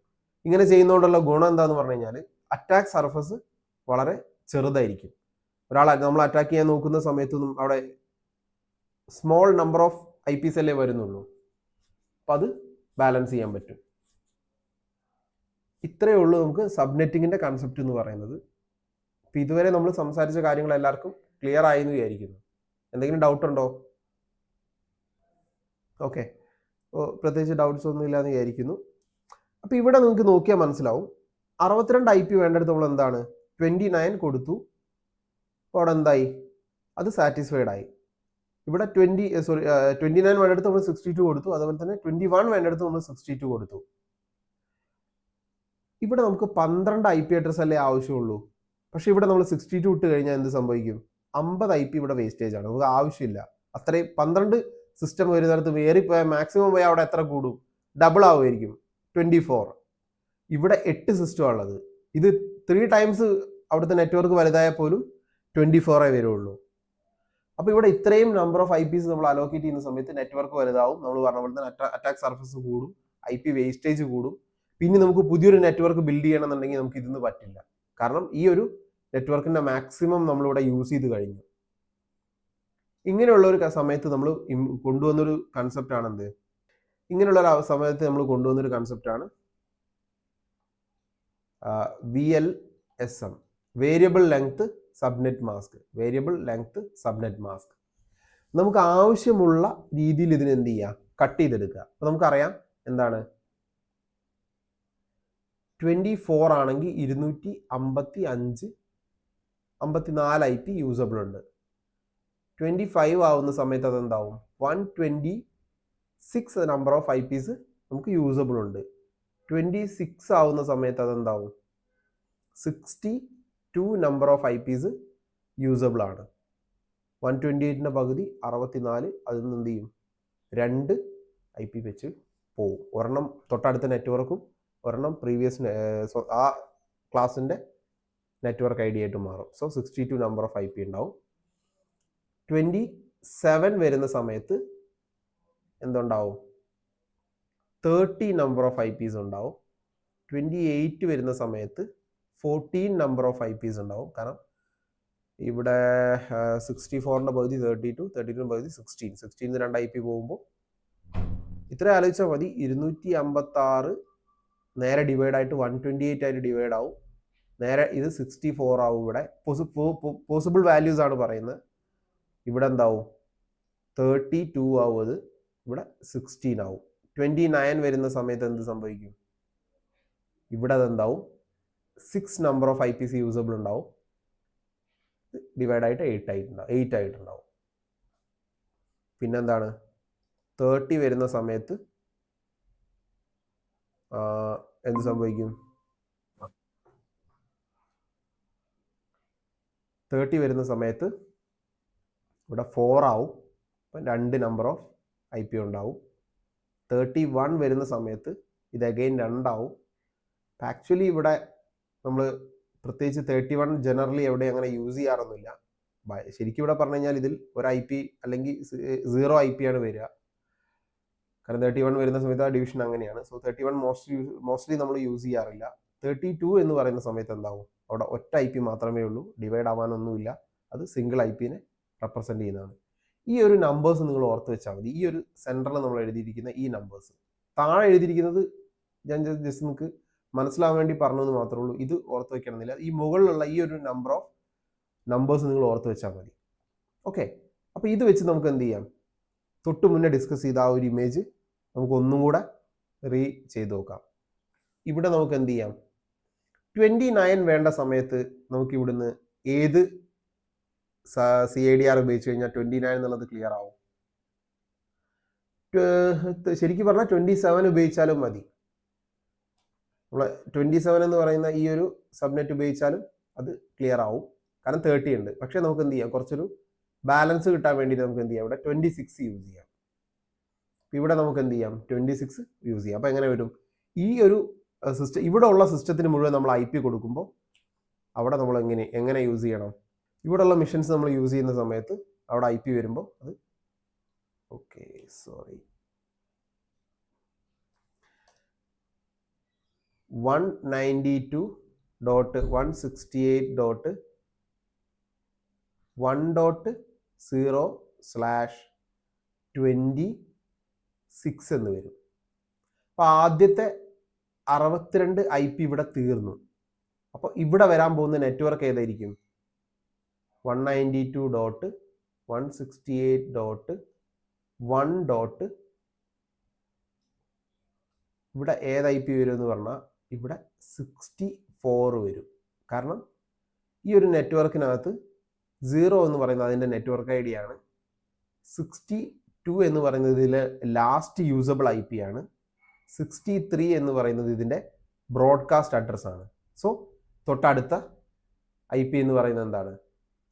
ഇങ്ങനെ ചെയ്യുന്നതുകൊണ്ടുള്ള ഗുണം എന്താന്ന് പറഞ്ഞു കഴിഞ്ഞാൽ അറ്റാക്ക് സർഫസ് വളരെ ചെറുതായിരിക്കും. നമ്മൾ അറ്റാക്ക് ചെയ്യാൻ നോക്കുന്ന സമയത്തൊന്നും അവിടെ സ്മോൾ നമ്പർ ഓഫ് IPs അല്ലേ വരുന്നുള്ളൂ. അപ്പം അത് ബാലൻസ് ചെയ്യാൻ പറ്റും. ഇത്രയേ ഉള്ളൂ നമുക്ക് സബ്നെറ്റിങ്ങിന്റെ കൺസെപ്റ്റ് എന്ന് പറയുന്നത്. അപ്പം ഇതുവരെ നമ്മൾ സംസാരിച്ച കാര്യങ്ങൾ എല്ലാവർക്കും ക്ലിയർ ആയെന്ന് വിചാരിക്കുന്നു. എന്തെങ്കിലും ഡൗട്ട് ഉണ്ടോ? ഓക്കെ, പ്രത്യേകിച്ച് ഡൗട്ട്സ് ഒന്നും ഇല്ലാന്ന് വിചാരിക്കുന്നു. അപ്പം ഇവിടെ നിങ്ങൾക്ക് നോക്കിയാൽ മനസ്സിലാവും 62 IP വേണ്ടടുത്ത് നമ്മൾ എന്താണ് 29 കൊടുത്തു. അപ്പോൾ അവിടെ എന്തായി, അത് സാറ്റിസ്ഫൈഡ് ആയി. ഇവിടെ 29 വേണ്ടടുത്ത് നമ്മൾ 62 കൊടുത്തു. അതുപോലെ തന്നെ 21 വേണ്ടടുത്ത് നമ്മൾ 62 കൊടുത്തു. ഇവിടെ നമുക്ക് 12 IP അഡ്രസ് അല്ലേ ആവശ്യമുള്ളൂ. പക്ഷെ ഇവിടെ നമ്മൾ 62 ഇട്ട് കഴിഞ്ഞാൽ എന്ത് സംഭവിക്കും? 50 IP ഇവിടെ വേസ്റ്റേജ് ആണ്, നമുക്ക് ആവശ്യമില്ല. അത്രയും 12 സിസ്റ്റം വരുന്നിടത്ത് വേറിപ്പോയാൽ മാക്സിമം പോയാൽ അവിടെ എത്ര കൂടും? ഡബിൾ ആവുമായിരിക്കും, 24. ഇവിടെ 8 സിസ്റ്റമാണ് ഉള്ളത്. ഇത് 3 ടൈംസ് അവിടുത്തെ നെറ്റ്വർക്ക് വലുതായാൽ പോലും 24 വരുള്ളൂ. അപ്പോൾ ഇവിടെ ഇത്രയും നമ്പർ ഓഫ് IPs നമ്മൾ അലോക്കേറ്റ് ചെയ്യുന്ന സമയത്ത് നെറ്റ്വർക്ക് വലുതാവും. നമ്മൾ പറഞ്ഞ പോലെ തന്നെ അറ്റാക്ക് സർഫസ് കൂടും, IP വേസ്റ്റേജ് കൂടും. പിന്നെ നമുക്ക് പുതിയൊരു നെറ്റ്വർക്ക് ബിൽഡ് ചെയ്യണമെന്നുണ്ടെങ്കിൽ നമുക്ക് ഇതിന്ന് പറ്റില്ല. കാരണം ഈ ഒരു നെറ്റ്വർക്കിന്റെ മാക്സിമം നമ്മളിവിടെ യൂസ് ചെയ്ത് കഴിഞ്ഞു. ഇങ്ങനെയുള്ള ഒരു സമയത്ത് നമ്മൾ കൊണ്ടുവന്നൊരു കൺസെപ്റ്റ് ആണ് എന്ത്? ഇങ്ങനെയുള്ള ഒരു സമയത്ത് നമ്മൾ കൊണ്ടുവന്നൊരു കൺസെപ്റ്റാണ് VLSM, variable length subnet mask. Variable length subnet mask നമുക്ക് ആവശ്യമുള്ള രീതിയിൽ ഇതിന് എന്ത് ചെയ്യുക, കട്ട് ചെയ്തെടുക്കുക. അപ്പോൾ നമുക്കറിയാം എന്താണ് 24 ആണെങ്കിൽ 254 IP യൂസബിൾ ഉണ്ട്. 25 ആവുന്ന സമയത്ത് അതെന്താവും? 126 നമ്പർ ഓഫ് IPs നമുക്ക് യൂസബിൾ ഉണ്ട്. 26 ആവുന്ന സമയത്ത് അതെന്താവും? 62 നമ്പർ ഓഫ് IPs യൂസബിൾ ആണ്. 128ന്റെ പകുതി 64, അതിൽ നിന്ന് എന്ത് ചെയ്യും? 2 IP വെച്ച് പോവും. ഒരെണ്ണം തൊട്ടടുത്ത നെറ്റ്വർക്കും ഒരെണ്ണം പ്രീവിയസ് ആ ക്ലാസ്സിൻ്റെ നെറ്റ്വർക്ക് ID ആയിട്ട് മാറും. സോ 62 നമ്പർ ഓഫ് IP ഉണ്ടാവും. 27 വരുന്ന സമയത്ത് എന്തുണ്ടാവും? 30 നമ്പർ ഓഫ് IPs ഉണ്ടാവും. 28 വരുന്ന സമയത്ത് 14 നമ്പർ ഓഫ് IPs ഉണ്ടാവും. കാരണം ഇവിടെ 64ന്റെ പകുതി 32, 32ന്റെ പകുതി 16, 16 2 IP പോകുമ്പോൾ ഇത്ര ആലോചിച്ചാൽ മതി. 256 നേരെ ഡിവൈഡ് ആയിട്ട് 128 ആയിട്ട് ഡിവൈഡ് ആവും. നേരെ ഇത് 64 ആവും. ഇവിടെ പോസിബിൾ വാല്യൂസ് ആണ് പറയുന്നത്. ഇവിടെ എന്താവും? 32 ആവും. അത് ഇവിടെ 16 ആവും. 29 വരുന്ന സമയത്ത് എന്ത് സംഭവിക്കും? ഇവിടെ അതെന്താവും? 6 നമ്പർ ഓഫ് IPs യൂസബിൾ ഉണ്ടാവും. ഡിവൈഡ് ആയിട്ട് 8 ആയിട്ടുണ്ടാവും. പിന്നെന്താണ്? 30 വരുന്ന സമയത്ത് എന്ത് സംഭവിക്കും? 30 വരുന്ന സമയത്ത് ഇവിടെ 4 ആവും. അപ്പം 2 നമ്പർ ഓഫ് IP ഉണ്ടാവും. 31 വരുന്ന സമയത്ത് ഇത് അഗെയിൻ 2 ആവും. ആക്ച്വലി ഇവിടെ നമ്മൾ പ്രത്യേകിച്ച് 31 ജനറലി എവിടെ അങ്ങനെ യൂസ് ചെയ്യാറൊന്നുമില്ല. ശരിക്കും ഇവിടെ പറഞ്ഞു കഴിഞ്ഞാൽ ഇതിൽ ഒരു IP അല്ലെങ്കിൽ 0 IP ആണ് വരിക. കാരണം 31 വരുന്ന സമയത്ത് ആ ഡിവിഷൻ അങ്ങനെയാണ്. സോ 31 മോസ്റ്റ്ലി നമ്മൾ യൂസ് ചെയ്യാറില്ല. 32 എന്ന് പറയുന്ന സമയത്ത് എന്താവും? അവിടെ ഒറ്റ IP മാത്രമേ ഉള്ളൂ, ഡിവൈഡ് ആവാനൊന്നുമില്ല. അത് സിംഗിൾ IPനെ റെപ്രസെൻറ്റ് ചെയ്യുന്നതാണ്. ഈ ഒരു നമ്പേഴ്സ് നിങ്ങൾ ഓർത്ത് വെച്ചാൽ മതി. ഈ ഒരു സെൻറ്ററിൽ നമ്മൾ എഴുതിയിരിക്കുന്ന ഈ നമ്പേഴ്സ്, താഴെ എഴുതിയിരിക്കുന്നത് ഞാൻ ജസ്റ്റ് നിങ്ങൾക്ക് മനസ്സിലാവാൻ വേണ്ടി പറഞ്ഞെന്ന് മാത്രമേ ഉള്ളൂ. ഇത് ഓർത്ത് വെക്കണമെന്നില്ല. ഈ മുകളിലുള്ള ഈ ഒരു നമ്പർ ഓഫ് നമ്പേഴ്സ് നിങ്ങൾ ഓർത്ത് വെച്ചാൽ മതി. ഓക്കെ, അപ്പോൾ ഇത് വെച്ച് നമുക്ക് എന്ത് ചെയ്യാം? തൊട്ട് മുന്നേ ഡിസ്കസ് ചെയ്ത ആ ഒരു ഇമേജ് നമുക്ക് ഒന്നും കൂടെ ചെയ്ത് നോക്കാം. ഇവിടെ നമുക്ക് എന്ത് ചെയ്യാം? 29 വേണ്ട സമയത്ത് നമുക്ക് ഇവിടുന്ന് ഏത് CIDR ഉപയോഗിച്ച് കഴിഞ്ഞാൽ 29 എന്നുള്ളത് ക്ലിയർ ആവും. ശരിക്കും പറഞ്ഞാൽ 27 ഉപയോഗിച്ചാലും മതി. നമ്മൾ 27 എന്ന് പറയുന്ന ഈ ഒരു സബ്നെറ്റ് ഉപയോഗിച്ചാലും അത് ക്ലിയർ ആവും. കാരണം 30 ഉണ്ട്. പക്ഷേ നമുക്ക് എന്ത് ചെയ്യാം? കുറച്ചൊരു ബാലൻസ് കിട്ടാൻ വേണ്ടിയിട്ട് നമുക്ക് എന്ത് ചെയ്യാം? ഇവിടെ 26 യൂസ് ചെയ്യാം. ഇവിടെ നമുക്ക് എന്ത് ചെയ്യാം? 26 യൂസ് ചെയ്യാം. അപ്പോൾ എങ്ങനെ വരും? ഈ ഒരു സിസ്റ്റം, ഇവിടെ ഉള്ള സിസ്റ്റത്തിന് മുഴുവൻ നമ്മൾ IP കൊടുക്കുമ്പോൾ അവിടെ നമ്മൾ എങ്ങനെ യൂസ് ചെയ്യണം? ഇവിടെ ഉള്ള മെഷീൻസ് നമ്മൾ യൂസ് ചെയ്യുന്ന സമയത്ത് അവിടെ IP വരുമ്പോൾ അത് 192.168.1.0/26 എന്ന് വരും. അപ്പോൾ ആദ്യത്തെ 62 IP ഇവിടെ തീർന്നു. അപ്പോൾ ഇവിടെ വരാൻ പോകുന്ന നെറ്റ്വർക്ക് ഏതായിരിക്കും? 192.168.1. ഇവിടെ ഏത് IP വരും എന്ന് പറഞ്ഞാൽ ഇവിടെ 64 വരും. കാരണം ഈ ഒരു നെറ്റ്വർക്കിനകത്ത് 0 എന്ന് പറയുന്നത് അതിൻ്റെ നെറ്റ്വർക്ക് ID ആണ്. 62 എന്ന് പറയുന്നത് ഇതിലെ ലാസ്റ്റ് യൂസബിൾ IP ആണ്. 63 എന്ന് പറയുന്നത് ഇതിൻ്റെ ബ്രോഡ്കാസ്റ്റ് അഡ്രസ് ആണ്. സോ തൊട്ടടുത്ത IP എന്ന് പറയുന്നത് എന്താണ്?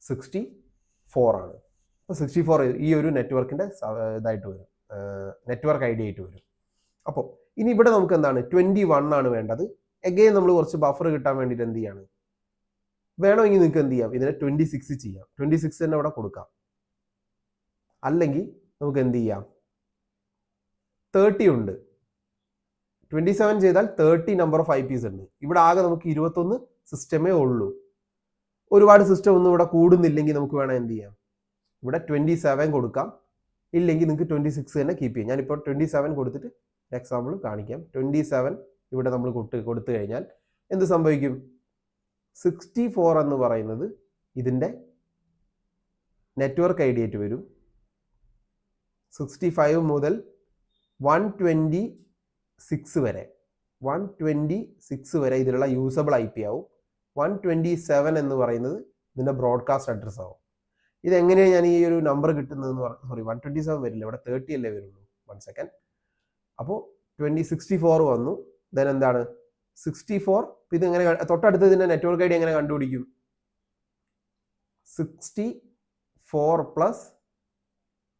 64 ആണ്. അപ്പോൾ 64 ഈ ഒരു നെറ്റ്വർക്കിൻ്റെ ഇതായിട്ട് വരും, നെറ്റ്വർക്ക് ID ആയിട്ട് വരും. അപ്പോൾ ഇനി ഇവിടെ നമുക്ക് എന്താണ്? 21 ആണ് വേണ്ടത്. എഗെയിൻ നമ്മൾ കുറച്ച് ബഫർ കിട്ടാൻ വേണ്ടിയിട്ട് എന്ത് ചെയ്യാണ്? വേണമെങ്കിൽ നിങ്ങൾക്ക് എന്ത് ചെയ്യാം? ഇതിനെ 26 ചെയ്യാം. 26 തന്നെ ഇവിടെ കൊടുക്കാം. അല്ലെങ്കിൽ നമുക്ക് എന്ത് ചെയ്യാം? 30 ഉണ്ട്. 27 ചെയ്താൽ 30 നമ്പർ ഓഫ് IPs ഉണ്ട്. ഇവിടെ ആകെ നമുക്ക് 21 സിസ്റ്റമേ ഉള്ളൂ. ഒരുപാട് സിസ്റ്റം ഒന്നും ഇവിടെ കൂടുന്നില്ലെങ്കിൽ നമുക്ക് വേണം എന്ത് ചെയ്യാം? ഇവിടെ 27 കൊടുക്കാം. ഇല്ലെങ്കിൽ നിങ്ങൾക്ക് 26 തന്നെ കീപ്പ് ചെയ്യാം. ഞാനിപ്പോൾ 27 കൊടുത്തിട്ട് എക്സാമ്പിൾ കാണിക്കാം. 27 ഇവിടെ നമ്മൾ കൊടുത്തു കഴിഞ്ഞാൽ എന്ത് സംഭവിക്കും? 64 എന്ന് പറയുന്നത് ഇതിൻ്റെ നെറ്റ്വർക്ക് ID ആയിട്ട് വരും. 65 മുതൽ 126 വരെ 126 വരെ ഇതിലുള്ള യൂസബിൾ IP ആവും. 127 എന്ന് പറയുന്നത് ഇതിൻ്റെ ബ്രോഡ്കാസ്റ്റ് അഡ്രസ് ആവും. ഇതെങ്ങനെയാണ് ഞാൻ ഈ ഒരു നമ്പർ കിട്ടുന്നതെന്ന് പറഞ്ഞു. സോറി, 127 വരില്ല, ഇവിടെ 30 അല്ലേ വരുള്ളൂ. 1 സെക്കൻഡ്. അപ്പോൾ 64 വന്നു. ദെൻ എന്താണ് 64. ഇത് എങ്ങനെ തൊട്ടടുത്ത് ഇതിൻ്റെ നെറ്റ്വർക്ക് ID എങ്ങനെ കണ്ടുപിടിക്കും? 64 പ്ലസ്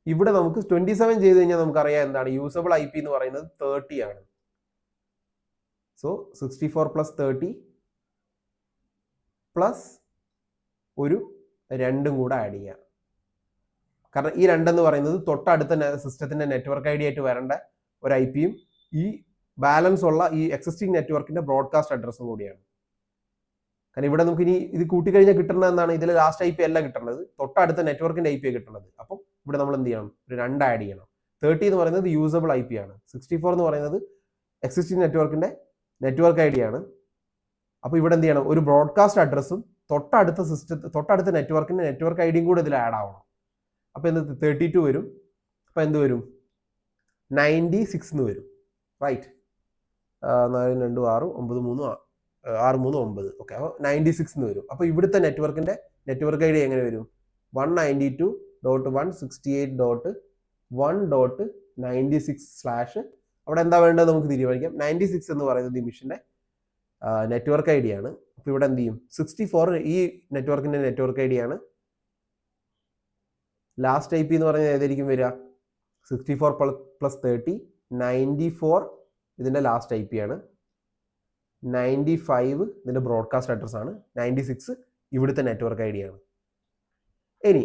ഇവിടെ നമുക്ക് 27 ചെയ്ത് കഴിഞ്ഞാൽ നമുക്കറിയാം എന്താണ് യൂസബിൾ IP എന്ന് പറയുന്നത് 30 ആണ്. സോ 64 പ്ലസ് 30 പ്ലസ് ഒരു 2 കൂടെ ആഡ് ചെയ്യാം. കാരണം ഈ 2 എന്ന് പറയുന്നത് തൊട്ടടുത്ത സിസ്റ്റത്തിന്റെ നെറ്റ്വർക്ക് ID ആയിട്ട് വരേണ്ട ഒരു IPയും ഈ ബാലൻസ് ഉള്ള ഈ എക്സിസ്റ്റിംഗ് നെറ്റ്വർക്കിന്റെ ബ്രോഡ്കാസ്റ്റ് അഡ്രസ്സും കൂടിയാണ്. കാരണം ഇവിടെ നമുക്ക് ഇനി ഇത് കൂട്ടിക്കഴിഞ്ഞാൽ കിട്ടുന്നത് എന്താണ്? ഇതിൽ ലാസ്റ്റ് IP അല്ല കിട്ടുന്നത്, തൊട്ടടുത്ത നെറ്റ്വർക്കിന്റെ IP കിട്ടുന്നത്. അപ്പം ഇവിടെ നമ്മൾ എന്ത് ചെയ്യണം? ഒരു 2 ആഡ് ചെയ്യണം. 30 എന്ന് പറയുന്നത് യൂസബിൾ IP ആണ്. 64 എന്ന് പറയുന്നത് എക്സിസ്റ്റിംഗ് നെറ്റ്വർക്കിന്റെ നെറ്റ്വർക്ക് ID ആണ്. അപ്പോൾ ഇവിടെ എന്ത് ചെയ്യണം? ഒരു ബ്രോഡ്കാസ്റ്റ് അഡ്രസ്സും തൊട്ടടുത്ത നെറ്റ്വർക്കിന്റെ നെറ്റ്വർക്ക് IDയും കൂടെ ഇതിൽ ആഡ് ആവണം. അപ്പോൾ എന്ത് 32 വരും. അപ്പോൾ എന്ത് വരും? 96 എന്ന് വരും. റൈറ്റ്. 4 2 6 9 3 6 3 9. ഓക്കെ, അപ്പോൾ 96 എന്ന് വരും. അപ്പോൾ ഇവിടുത്തെ നെറ്റ്വർക്കിന്റെ നെറ്റ്വർക്ക് ID എങ്ങനെ വരും? 192.168.1.96/ അവിടെ എന്താ വേണ്ടത് നമുക്ക് തീരുമാനിക്കാം. 96 എന്ന് പറയുന്നത് ഈ മിഷന്റെ നെറ്റ്വർക്ക് ID ആണ്. അപ്പോൾ ഇവിടെ എന്ത് ചെയ്യും? 64 ഈ നെറ്റ്വർക്കിന്റെ നെറ്റ്വർക്ക് ID ആണ്. ലാസ്റ്റ് IP എന്ന് പറഞ്ഞാൽ ഏതായിരിക്കും വരിക? 64 പ്ലസ് 30 94 ഇതിന്റെ ലാസ്റ്റ് IP ആണ്. 95 ഇതിന്റെ ബ്രോഡ്കാസ്റ്റ് അഡ്രസ് ആണ്. 96 ഇവിടുത്തെ നെറ്റ്വർക്ക് ID ആണ്. ഇനി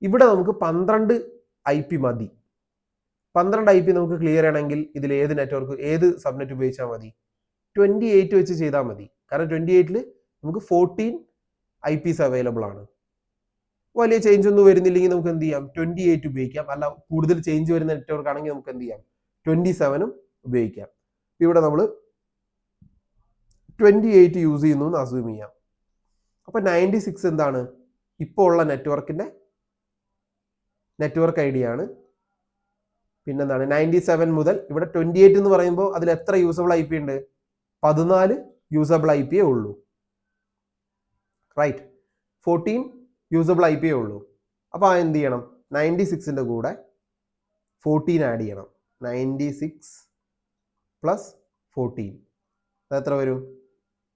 ഇവിടെ നമുക്ക് 12 IP മതി. 12 IP നമുക്ക് ക്ലിയർ ആണെങ്കിൽ ഇതിൽ ഏത് നെറ്റ്വർക്ക് ഏത് സബ്നെറ്റ് ഉപയോഗിച്ചാൽ മതി? 28 വെച്ച് ചെയ്താൽ മതി. കാരണം 28ൽ നമുക്ക് 14 IPs അവൈലബിൾ ആണ്. വലിയ ചേഞ്ച് ഒന്നും വരുന്നില്ലെങ്കിൽ നമുക്ക് എന്ത് ചെയ്യാം? 28 ഉപയോഗിക്കാം. അല്ല, കൂടുതൽ ചേഞ്ച് വരുന്ന നെറ്റ്വർക്ക് ആണെങ്കിൽ നമുക്ക് എന്ത് ചെയ്യാം? 27 ഉപയോഗിക്കാം. ഇവിടെ നമ്മൾ 28 യൂസ് ചെയ്യുന്നു എന്ന് അസ്യൂം ചെയ്യാം. അപ്പോൾ 96 എന്താണ്? ഇപ്പോൾ ഉള്ള നെറ്റ്വർക്കിന്റെ നെറ്റ്വർക്ക് ID ആണ്. പിന്നെന്താണ് 97 മുതൽ ഇവിടെ 28 എന്ന് പറയുമ്പോൾ അതിൽ എത്ര യൂസബിൾ IP ഉണ്ട്? 14 യൂസബിൾ IP ഉള്ളൂ. റൈറ്റ്. 14 യൂസബിൾ IP ഉള്ളൂ. അപ്പോൾ എന്ത് ചെയ്യണം? 96ന്റെ കൂടെ 14 ആഡ് ചെയ്യണം. 96 പ്ലസ് 14 അത് എത്ര വരും?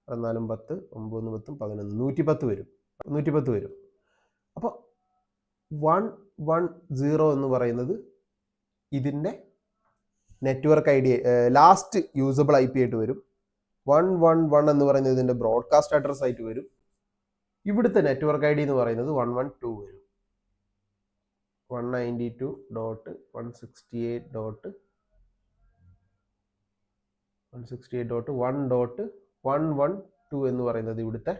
4 10 9 10 11 110 വരും. 110 വരും. അപ്പോൾ 110 എന്ന് പറയുന്നത് ഇതിൻ്റെ network ID last usable IP ആയിട്ട് വരും. 111 എന്ന് പറയുന്നത് ഇതിൻ്റെ ബ്രോഡ്കാസ്റ്റ് അഡ്രസ് ആയിട്ട് വരും. ഇവിടുത്തെ നെറ്റ്വർക്ക് ID എന്ന് പറയുന്നത് 112 വരും. 192.168.1.112 എന്ന് പറയുന്നത് ഇവിടുത്തെ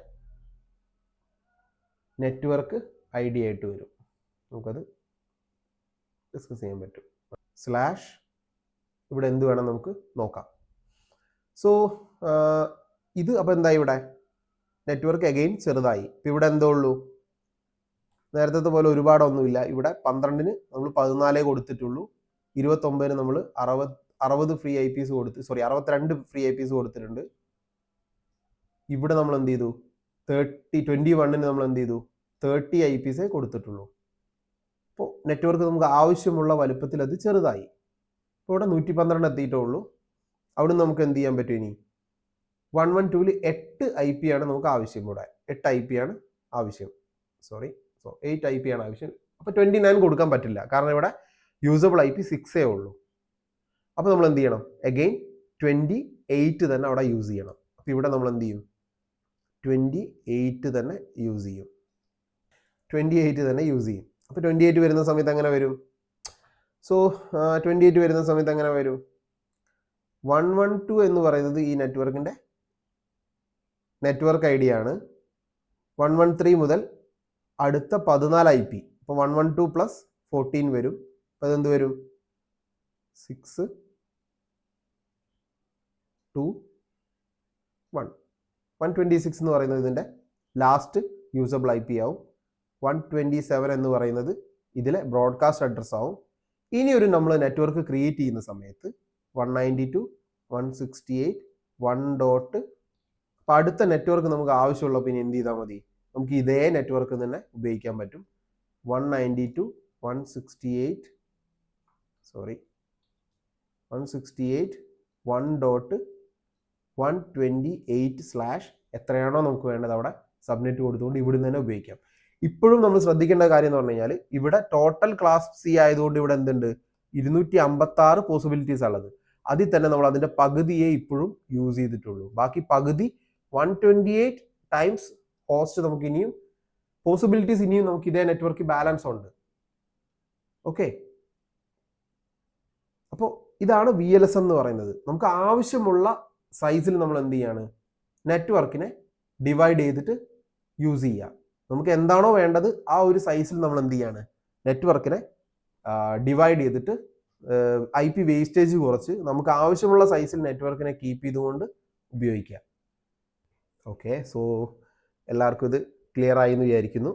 നെറ്റ്വർക്ക് ID ആയിട്ട് വരും. നമുക്കത് ഡിസ്കസ് ചെയ്യാൻ പറ്റും. സ്ലാഷ് ഇവിടെ എന്ത് വേണം നമുക്ക് നോക്കാം. സോ ഇത് അപ്പോൾ എന്താ ഇവിടെ നെറ്റ്വർക്ക് അഗെയിൻ ചെറുതായി. ഇപ്പം ഇവിടെ എന്തോ ഉള്ളൂ? നേരത്തെ പോലെ ഒരുപാടൊന്നുമില്ല. ഇവിടെ 12ന് നമ്മൾ 14 കൊടുത്തിട്ടുള്ളൂ. 29ന് നമ്മൾ 60 ഫ്രീ IPs 62 ഫ്രീ IPs കൊടുത്തിട്ടുണ്ട്. ഇവിടെ നമ്മൾ എന്ത് ചെയ്തു? 21ന് നമ്മൾ എന്ത് ചെയ്തു? 30 IPs കൊടുത്തിട്ടുള്ളൂ. അപ്പോൾ നെറ്റ്വർക്ക് നമുക്ക് ആവശ്യമുള്ള വലുപ്പത്തിൽ അത് ചെറുതായി. ഇപ്പോൾ ഇവിടെ 112 എത്തിയിട്ടേ ഉള്ളൂ. അവിടെ നമുക്ക് എന്ത് ചെയ്യാൻ പറ്റും? ഇനി 112ൽ 8 IP ആണ് നമുക്ക് ആവശ്യം. ഇവിടെ 8 IP ആണ് ആവശ്യം. 8 IP ആണ് ആവശ്യം. അപ്പോൾ 29 കൊടുക്കാൻ പറ്റില്ല, കാരണം ഇവിടെ യൂസബിൾ IP 6 ഉള്ളൂ. അപ്പോൾ നമ്മൾ എന്ത് ചെയ്യണം? അഗെയിൻ 28 തന്നെ അവിടെ യൂസ് ചെയ്യണം. അപ്പോൾ ഇവിടെ നമ്മൾ എന്ത് ചെയ്യും? 28 തന്നെ യൂസ് ചെയ്യും. 28 തന്നെ യൂസ് ചെയ്യും. അപ്പോൾ 28 വരുന്ന സമയത്ത് എങ്ങനെ വരും? സോ 28 വരുന്ന സമയത്ത് എങ്ങനെ വരും? 112 എന്ന് പറയുന്നത് ഈ നെറ്റ്വർക്കിൻ്റെ നെറ്റ്വർക്ക് ID ആണ്. 113 മുതൽ അടുത്ത 14 IP. അപ്പോൾ 112 പ്ലസ് 14 വരും. അപ്പോൾ അതെന്ത് വരും? 6 2 1 126 എന്ന് പറയുന്നത് ഇതിൻ്റെ ലാസ്റ്റ് യൂസബിൾ IP ആവും. 127 എന്ന് പറയുന്നത് ഇതിലെ ബ്രോഡ്കാസ്റ്റ് അഡ്രസ് ആവും. ഇനി ഒരു നമ്മൾ നെറ്റ്വർക്ക് ക്രിയേറ്റ് ചെയ്യുന്ന സമയത്ത് 192.168 1. അപ്പം അടുത്ത നെറ്റ്വർക്ക് നമുക്ക് ആവശ്യമുള്ള പിന്നെ എന്ത് ചെയ്താൽ മതി, നമുക്ക് ഇതേ നെറ്റ്വർക്ക് തന്നെ ഉപയോഗിക്കാൻ പറ്റും. 168 എത്രയാണോ നമുക്ക് വേണ്ടത് അവിടെ സബ്നെറ്റ് കൊടുത്തുകൊണ്ട് ഇവിടുന്ന് തന്നെ ഉപയോഗിക്കാം. ഇപ്പോഴും നമ്മൾ ശ്രദ്ധിക്കേണ്ട കാര്യം എന്ന് പറഞ്ഞു കഴിഞ്ഞാൽ ഇവിടെ ടോട്ടൽ ക്ലാസ് സി ആയതുകൊണ്ട് ഇവിടെ എന്തുണ്ട്, 256 പോസിബിലിറ്റീസ് ഉള്ളത്. അതിൽ തന്നെ നമ്മൾ അതിന്റെ പകുതിയെ ഇപ്പോഴും യൂസ് ചെയ്തിട്ടുള്ളൂ. ബാക്കി പകുതി 128 ടൈംസ് ഹോസ്റ്റ് നമുക്ക് ഇനിയും പോസിബിലിറ്റീസ് ഇനിയും നമുക്ക് ഇതേ നെറ്റ്വർക്ക് ബാലൻസ് ഉണ്ട്. ഓക്കെ, അപ്പോൾ ഇതാണ് VLSM എന്ന് പറയുന്നത്. നമുക്ക് ആവശ്യമുള്ള സൈസിൽ നമ്മൾ എന്ത് ചെയ്യാണ്, നെറ്റ്വർക്കിനെ ഡിവൈഡ് ചെയ്തിട്ട് യൂസ് ചെയ്യുക. നമുക്ക് എന്താണോ വേണ്ടത് ആ ഒരു സൈസിൽ നമ്മൾ എന്ത് ചെയ്യാണ്, നെറ്റ്വർക്കിനെ ഡിവൈഡ് ചെയ്തിട്ട് IP വേസ്റ്റേജ് കുറച്ച് നമുക്ക് ആവശ്യമുള്ള സൈസിൽ നെറ്റ്വർക്കിനെ കീപ്പ് ചെയ്തുകൊണ്ട് ഉപയോഗിക്കുക. ഓക്കെ, സോ എല്ലാവർക്കും ഇത് ക്ലിയർ ആയി എന്ന് വിചാരിക്കുന്നു.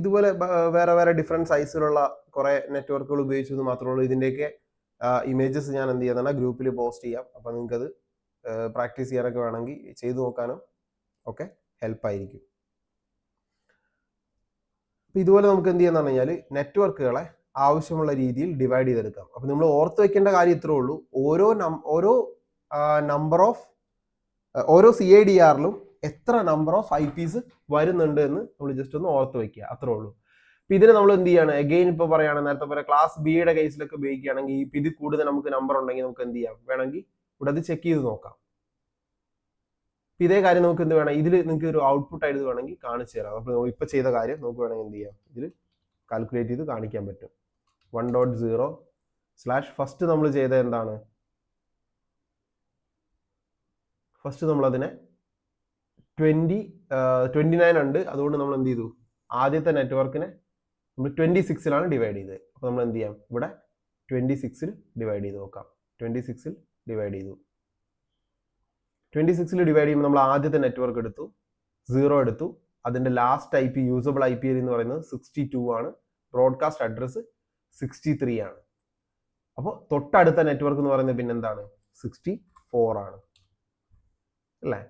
ഇതുപോലെ വേറെ വേറെ ഡിഫറെൻറ്റ് സൈസിലുള്ള കുറേ നെറ്റ്വർക്കുകൾ ഉപയോഗിച്ചെന്ന് മാത്രമേ ഉള്ളൂ. ഇതിൻ്റെയൊക്കെ ഇമേജസ് ഞാൻ എന്ത് ചെയ്യുന്നതാണ് ഗ്രൂപ്പിൽ പോസ്റ്റ് ചെയ്യാം. അപ്പോൾ നിങ്ങൾക്കത് പ്രാക്ടീസ് ചെയ്യാനൊക്കെ വേണമെങ്കിൽ ചെയ്തു നോക്കാനും ഒക്കെ ഹെൽപ്പായിരിക്കും. അപ്പോൾ ഇതുപോലെ നമുക്ക് എന്ത് ചെയ്യാന്ന് പറഞ്ഞു കഴിഞ്ഞാൽ നെറ്റ്വർക്കുകളെ ആവശ്യമുള്ള രീതിയിൽ ഡിവൈഡ് ചെയ്തെടുക്കാം. അപ്പോൾ നമ്മൾ ഓർത്ത് വെക്കേണ്ട കാര്യം ഇത്രേ ഉള്ളൂ, ഓരോ CIDRലും എത്ര നമ്പർ ഓഫ് IPs വരുന്നുണ്ട് എന്ന് നമ്മൾ ജസ്റ്റ് ഒന്ന് ഓർത്ത് വെക്കുക, അത്രേ ഉള്ളൂ. അപ്പൊ ഇതിന് നമ്മൾ എന്ത് ചെയ്യാണ്, എഗെയിൻ ഇപ്പൊ പറയാണ്, നേരത്തെ പോലെ ക്ലാസ് ബിയുടെ കേസിലൊക്കെ ഉപയോഗിക്കുകയാണെങ്കിൽ ഇത് കൂടുതൽ നമുക്ക് നമ്പർ ഉണ്ടെങ്കിൽ നമുക്ക് എന്ത് ചെയ്യാം, വേണമെങ്കിൽ ഇവിടെ അത് ചെക്ക് ചെയ്ത് നോക്കാം. ഇതേ കാര്യം നമുക്ക് എന്ത് വേണം, ഇതിൽ നിങ്ങൾക്ക് ഒരു ഔട്ട്പുട്ട് ആയിട്ട് വേണമെങ്കിൽ കാണിച്ചു തരാം. അപ്പോൾ നമ്മൾ ഇപ്പൊ ചെയ്ത കാര്യം നമുക്ക് വേണമെങ്കിൽ എന്ത് ചെയ്യാം, ഇതിൽ കാൽക്കുലേറ്റ് ചെയ്ത് കാണിക്കാൻ പറ്റും. 1.0/ ഫസ്റ്റ് നമ്മൾ ചെയ്ത എന്താണ്, ഫസ്റ്റ് നമ്മൾ അതിനെ 29 ഉണ്ട്. അതുകൊണ്ട് നമ്മൾ എന്ത് ചെയ്തു, ആദ്യത്തെ നെറ്റ്വർക്കിനെ നമ്മൾ 26ലാണ് ഡിവൈഡ് ചെയ്തത്. അപ്പോൾ നമ്മൾ എന്ത് ചെയ്യാം, ഇവിടെ 26ൽ ഡിവൈഡ് ചെയ്ത് നോക്കാം. 26ൽ ഡിവൈഡ് ചെയ്തു. 26ൽ ഡിവൈഡ് ചെയ്യുമ്പോൾ നമ്മൾ ആദ്യത്തെ നെറ്റ്വർക്ക് എടുത്തു, 0 എടുത്തു. അതിന്റെ ലാസ്റ്റ് IP യൂസബിൾ IP എന്ന് പറയുന്നത് 62 ആണ്. ബ്രോഡ്കാസ്റ്റ് അഡ്രസ്സ് 63 ആണ്. അപ്പോൾ തൊട്ടടുത്ത നെറ്റ്വർക്ക് എന്ന് പറയുന്നത് പിന്നെ എന്താണ്, 64 ആണ് അല്ലേ.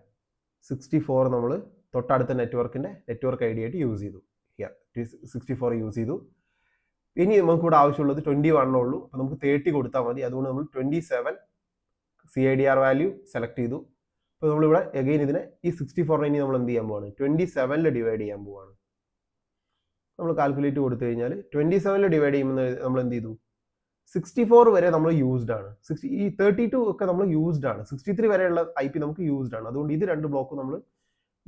64 നമ്മൾ തൊട്ടടുത്ത നെറ്റ്വർക്കിന്റെ നെറ്റ്വർക്ക് ID ആയിട്ട് യൂസ് ചെയ്തു. 64 യൂസ് ചെയ്തു. ഇനി നമുക്ക് ഇവിടെ ആവശ്യമുള്ളത് 21 ഉള്ളൂ. അപ്പോൾ നമുക്ക് 30 കൊടുത്താൽ മതി. അതുകൊണ്ട് നമ്മൾ 27 CIDR വാല്യൂ സെലക്ട് ചെയ്തു. അപ്പോൾ നമ്മളിവിടെ എഗെയിൻ ഇതിനെ ഈ 64 ഇനി നമ്മൾ എന്ത് ചെയ്യാൻ പോവാണ്, 27ൽ ഡിവൈഡ് ചെയ്യാൻ പോവാണ്. നമ്മൾ കാൽക്കുലേറ്റ് കൊടുത്തു കഴിഞ്ഞാൽ 27ൽ ഡിവൈഡ് ചെയ്യുമ്പോൾ നമ്മൾ എന്ത് ചെയ്തു, 64 വരെ നമ്മൾ യൂസ്ഡ് ആണ്. ഈ 32 ഒക്കെ നമ്മൾ യൂസ്ഡ് ആണ്. 63 വരെയുള്ള IP നമുക്ക് യൂസ്ഡ് ആണ്. അതുകൊണ്ട് ഇത് രണ്ട് ബ്ലോക്ക് നമ്മൾ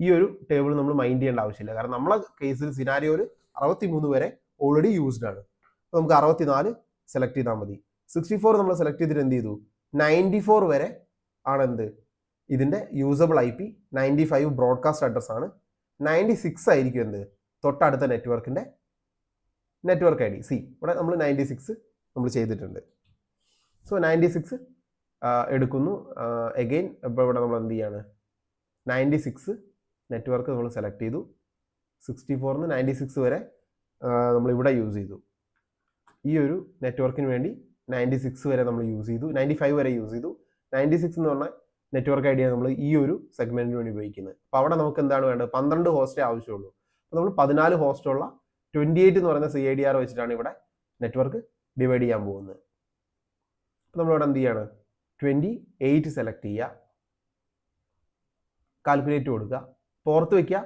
ഈ ഒരു ടേബിൾ നമ്മൾ മൈൻഡ് ചെയ്യേണ്ട ആവശ്യമില്ല. കാരണം നമ്മളെ കേസിൽ സിനാരിയോയിൽ 63 വരെ ഓൾറെഡി യൂസ്ഡ് ആണ്. അപ്പോൾ നമുക്ക് 64 സെലക്ട് ചെയ്താൽ മതി. 64 നമ്മൾ സെലക്ട് ചെയ്തിട്ട് എന്ത് ചെയ്തു, 94 വരെ ആണ് എന്ത്, ഇതിന്റെ യൂസബിൾ IP. 95 ബ്രോഡ്കാസ്റ്റ് അഡ്രസ് ആണ്. 96 ആയിരിക്കും എന്ത്, തൊട്ടടുത്ത നെറ്റ്വർക്കിന്റെ നെറ്റ്വർക്ക് ID. ഇവിടെ നമ്മൾ 96 നമ്മൾ ചെയ്തിട്ടുണ്ട്. സോ 96 എടുക്കുന്നു. എഗെയിൻ ഇപ്പോൾ ഇവിടെ നമ്മൾ എന്ത് ചെയ്യാണ്, 96 നെറ്റ്വർക്ക് നമ്മൾ സെലക്ട് ചെയ്തു. 64 96 വരെ നമ്മളിവിടെ യൂസ് ചെയ്തു. ഈ ഒരു നെറ്റ്വർക്കിന് വേണ്ടി 96 വരെ നമ്മൾ യൂസ് ചെയ്തു. 95 വരെ യൂസ് ചെയ്തു. 96 എന്ന് പറഞ്ഞാൽ നെറ്റ്വർക്ക് ID നമ്മൾ ഈ ഒരു സെഗ്മെന്റിന് വേണ്ടി ഉപയോഗിക്കുന്നത്. അപ്പോൾ അവിടെ നമുക്ക് എന്താണ് വേണ്ടത്, 12 ഹോസ്റ്റേ ആവശ്യമുള്ളൂ. അപ്പോൾ നമ്മൾ 14 ഹോസ്റ്റുള്ള 28 എന്ന് പറയുന്ന CIDR വെച്ചിട്ടാണ് ഇവിടെ നെറ്റ്വർക്ക് ഡിവൈഡ് ചെയ്യാൻ പോകുന്നത്. അപ്പോൾ നമ്മളിവിടെ എന്ത് ചെയ്യാണ്, 28 സെലക്ട് ചെയ്യുക, കാൽക്കുലേറ്റ് കൊടുക്കുക, പുറത്ത് വയ്ക്കുക.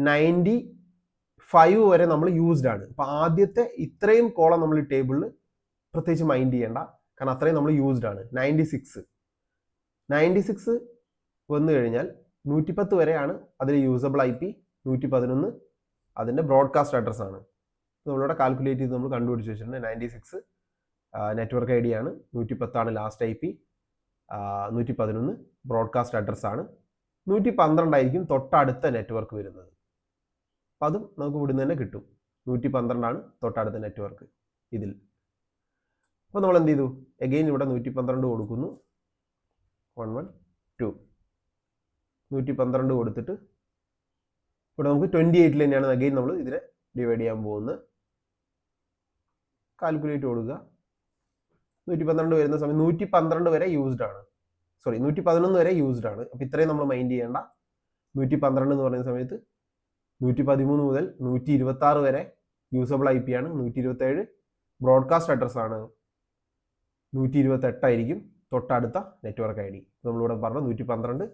95 വരെ നമ്മൾ യൂസ്ഡ് ആണ്. അപ്പോൾ ആദ്യത്തെ ഇത്രയും കോളം നമ്മൾ ഈ ടേബിളിൽ പ്രത്യേകിച്ച് മൈൻഡ് ചെയ്യേണ്ട, കാരണം അത്രയും നമ്മൾ യൂസ്ഡ് ആണ്. 96 വന്നു കഴിഞ്ഞാൽ 110 വരെയാണ് അതിൽ യൂസബിൾ IP. 111 അതിൻ്റെ ബ്രോഡ്കാസ്റ്റ് അഡ്രസ് ആണ്. നമ്മളിവിടെ കാൽക്കുലേറ്റ് ചെയ്ത് നമ്മൾ കണ്ടുപിടിച്ച് വെച്ചിട്ടുണ്ട്. 96 നെറ്റ്വർക്ക് ID ആണ്. 110 ആണ് ലാസ്റ്റ് IP. 111 ബ്രോഡ്കാസ്റ്റ് അഡ്രസ് ആണ്. 112 ആയിരിക്കും തൊട്ടടുത്ത നെറ്റ്വർക്ക് വരുന്നത്. അപ്പം അതും നമുക്ക് ഇവിടുന്ന് തന്നെ കിട്ടും. 112 ആണ് തൊട്ടടുത്ത നെറ്റ്വർക്ക് ഇതിൽ. അപ്പോൾ നമ്മൾ എന്ത് ചെയ്തു, എഗെയിൻ ഇവിടെ 112 കൊടുക്കുന്നു. 112 112 കൊടുത്തിട്ട് ഇവിടെ നമുക്ക് 28 തന്നെയാണ് അഗെയിൻ നമ്മൾ ഇതിനെ ഡിവൈഡ് ചെയ്യാൻ പോകുന്നത്. കാൽക്കുലേറ്റ് കൊടുക്കുക. 112 വരുന്ന സമയം 112 വരെ യൂസ്ഡ് ആണ്. സോറി 111 വരെ യൂസ്ഡ് ആണ്. അപ്പോൾ ഇത്രയും നമ്മൾ മൈൻഡ് ചെയ്യേണ്ട. 112 എന്ന് പറയുന്ന സമയത്ത് 113 മുതൽ 126 വരെ യൂസബിൾ IP ആണ്. 127 ബ്രോഡ്കാസ്റ്റ് അഡ്രസ് ആണ്. 128 ആയിരിക്കും തൊട്ടടുത്ത നെറ്റ്വർക്ക് ID. നമ്മളിവിടെ പറഞ്ഞ 112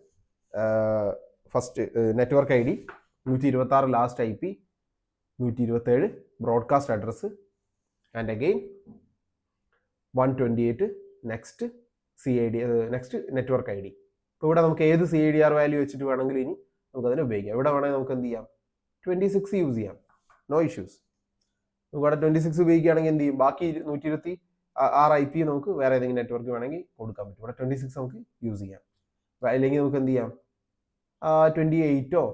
first network ID, 126 last IP, 127 broadcast address and again 128 next CID next network ID. ഇപ്പോൾ ഇവിടെ നമുക്ക് ഏത് CIDR വാല്യൂ വെച്ചിട്ട് വേണമെങ്കിലും ഇനി നമുക്കതിനെ ഉപയോഗിക്കാം. ഇവിടെ വേണമെങ്കിൽ നമുക്ക് എന്ത് ചെയ്യാം, 26 യൂസ് ചെയ്യാം, നോ ഇഷ്യൂസ്. നമുക്ക് ഇവിടെ 26 ഉപയോഗിക്കുകയാണെങ്കിൽ എന്ത് ചെയ്യും, ബാക്കി 126 IP നമുക്ക് വേറെ ഏതെങ്കിലും നെറ്റ്വർക്ക് വേണമെങ്കിൽ കൊടുക്കാൻ പറ്റും. ഇവിടെ 26 നമുക്ക് യൂസ് ചെയ്യാം. അല്ലെങ്കിൽ നമുക്ക് എന്ത് ചെയ്യാം, 28ഓ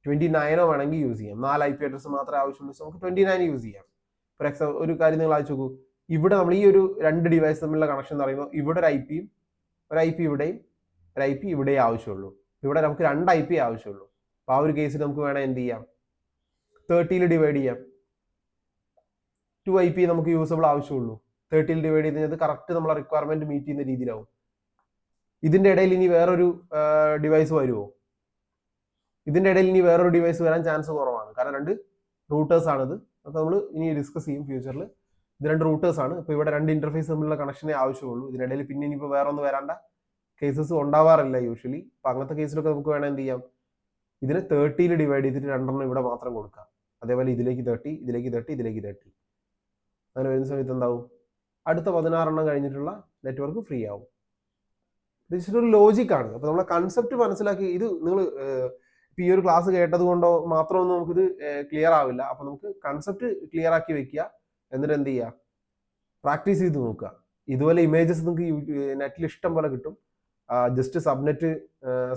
29ഓ വേണമെങ്കിൽ യൂസ് ചെയ്യാം. 4 IP അഡ്രസ് മാത്രമേ ആവശ്യമുള്ളൂ, നമുക്ക് 29 യൂസ് ചെയ്യാം. ഫോർ എക്സാമ്പിൾ ഒരു കാര്യം നിങ്ങൾ ആലോചിച്ച് നോക്കൂ, ഇവിടെ നമ്മൾ ഈ ഒരു 2 ഡിവൈസ് തമ്മിലുള്ള കണക്ഷൻ എന്ന് പറയുമ്പോൾ ഇവിടെ ഒരു IP ഇവിടെയും ഒരു IP ഇവിടെയും ആവശ്യമുള്ളൂ. ഇവിടെ നമുക്ക് 2 IP ആവശ്യമുള്ളൂ. അപ്പോൾ ആ ഒരു കേസിൽ നമുക്ക് വേണം എന്ത് ചെയ്യാം, 30ൽ ഡിവൈഡ് ചെയ്യാം. 2 IP നമുക്ക് യൂസബിൾ ആവശ്യമുള്ളൂ. 30ൽ ഡിവൈഡ് ചെയ്ത് കഴിഞ്ഞാൽ കറക്റ്റ് നമ്മളെ റിക്വയർമെന്റ് മീറ്റ് ചെയ്യുന്ന രീതിയിലാവും. ഇതിന്റെ ഇടയിൽ ഇനി വേറൊരു ഡിവൈസ് വരുമോ? ഇതിന്റെ ഇടയിൽ ഇനി വേറൊരു ഡിവൈസ് വരാൻ ചാൻസ് കുറവാണ്. കാരണം 2 റൂട്ടേഴ്സ് ആണിത്. അപ്പോൾ നമ്മൾ ഇനി ഡിസ്കസ് ചെയ്യും ഫ്യൂച്ചറിൽ. ഇത് 2 റൂട്ടേഴ്സ് ആണ്. ഇപ്പോൾ ഇവിടെ 2 ഇന്റർഫേസ് തമ്മിലുള്ള കണക്ഷനേ ആവശ്യമുള്ളൂ. ഇതിനിടയിൽ പിന്നെ ഇനിയിപ്പോൾ വേറെ ഒന്നും വരാണ്ട കേസസ് ഉണ്ടാവാറില്ല യൂഷ്വലി. അപ്പോൾ അങ്ങനത്തെ കേസിലൊക്കെ നമുക്ക് വേണം എന്ത് ചെയ്യാം, ഇതിനെ 30ൽ ഡിവൈഡ് ചെയ്തിട്ട് 2 ഇവിടെ മാത്രം കൊടുക്കാം. അതേപോലെ ഇതിലേക്ക് 30, ഇതിലേക്ക് 30, ഇതിലേക്ക് 30. അങ്ങനെ വരുന്ന സമയത്ത് എന്താവും, അടുത്ത 16 കഴിഞ്ഞിട്ടുള്ള നെറ്റ്വർക്ക് ഫ്രീ ആവും. ഒരു ലോജിക്കാണ്. അപ്പോൾ നമ്മളെ കൺസെപ്റ്റ് മനസ്സിലാക്കി, ഇത് നിങ്ങൾ ഈ ഒരു ക്ലാസ് കേട്ടത് കൊണ്ടോ മാത്രമൊന്നും നമുക്കിത് ക്ലിയർ ആവില്ല. അപ്പോൾ നമുക്ക് കൺസെപ്റ്റ് ക്ലിയർ ആക്കി വെക്കുക, എന്നിട്ട് എന്ത് ചെയ്യുക, പ്രാക്ടീസ് ചെയ്ത് നോക്കുക. ഇതുപോലെ ഇമേജസ് നിങ്ങൾക്ക് നെറ്റിൽ ഇഷ്ടം പോലെ കിട്ടും. ജസ്റ്റ്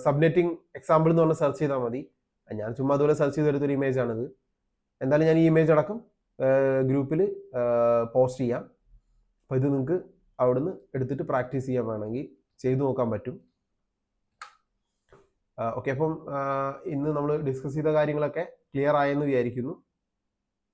സബ്നെറ്റിംഗ് എക്സാമ്പിൾ എന്ന് പറഞ്ഞാൽ സെർച്ച് ചെയ്താൽ മതി. ഞാൻ ചുമ്മാ അതുപോലെ സെർച്ച് ചെയ്തെടുത്തൊരു ഇമേജ് ആണിത്. എന്തായാലും ഞാൻ ഈ ഇമേജ് അടക്കം ഗ്രൂപ്പിൽ പോസ്റ്റ് ചെയ്യാം. അപ്പോൾ ഇത് നിങ്ങൾക്ക് അവിടുന്ന് എടുത്തിട്ട് പ്രാക്ടീസ് ചെയ്യാൻ വേണമെങ്കിൽ ചെയ്തു നോക്കാൻ പറ്റും. ഓക്കെ, അപ്പം ഇന്ന് നമ്മൾ ഡിസ്കസ് ചെയ്ത കാര്യങ്ങളൊക്കെ ക്ലിയർ ആയെന്ന് വിചാരിക്കുന്നു.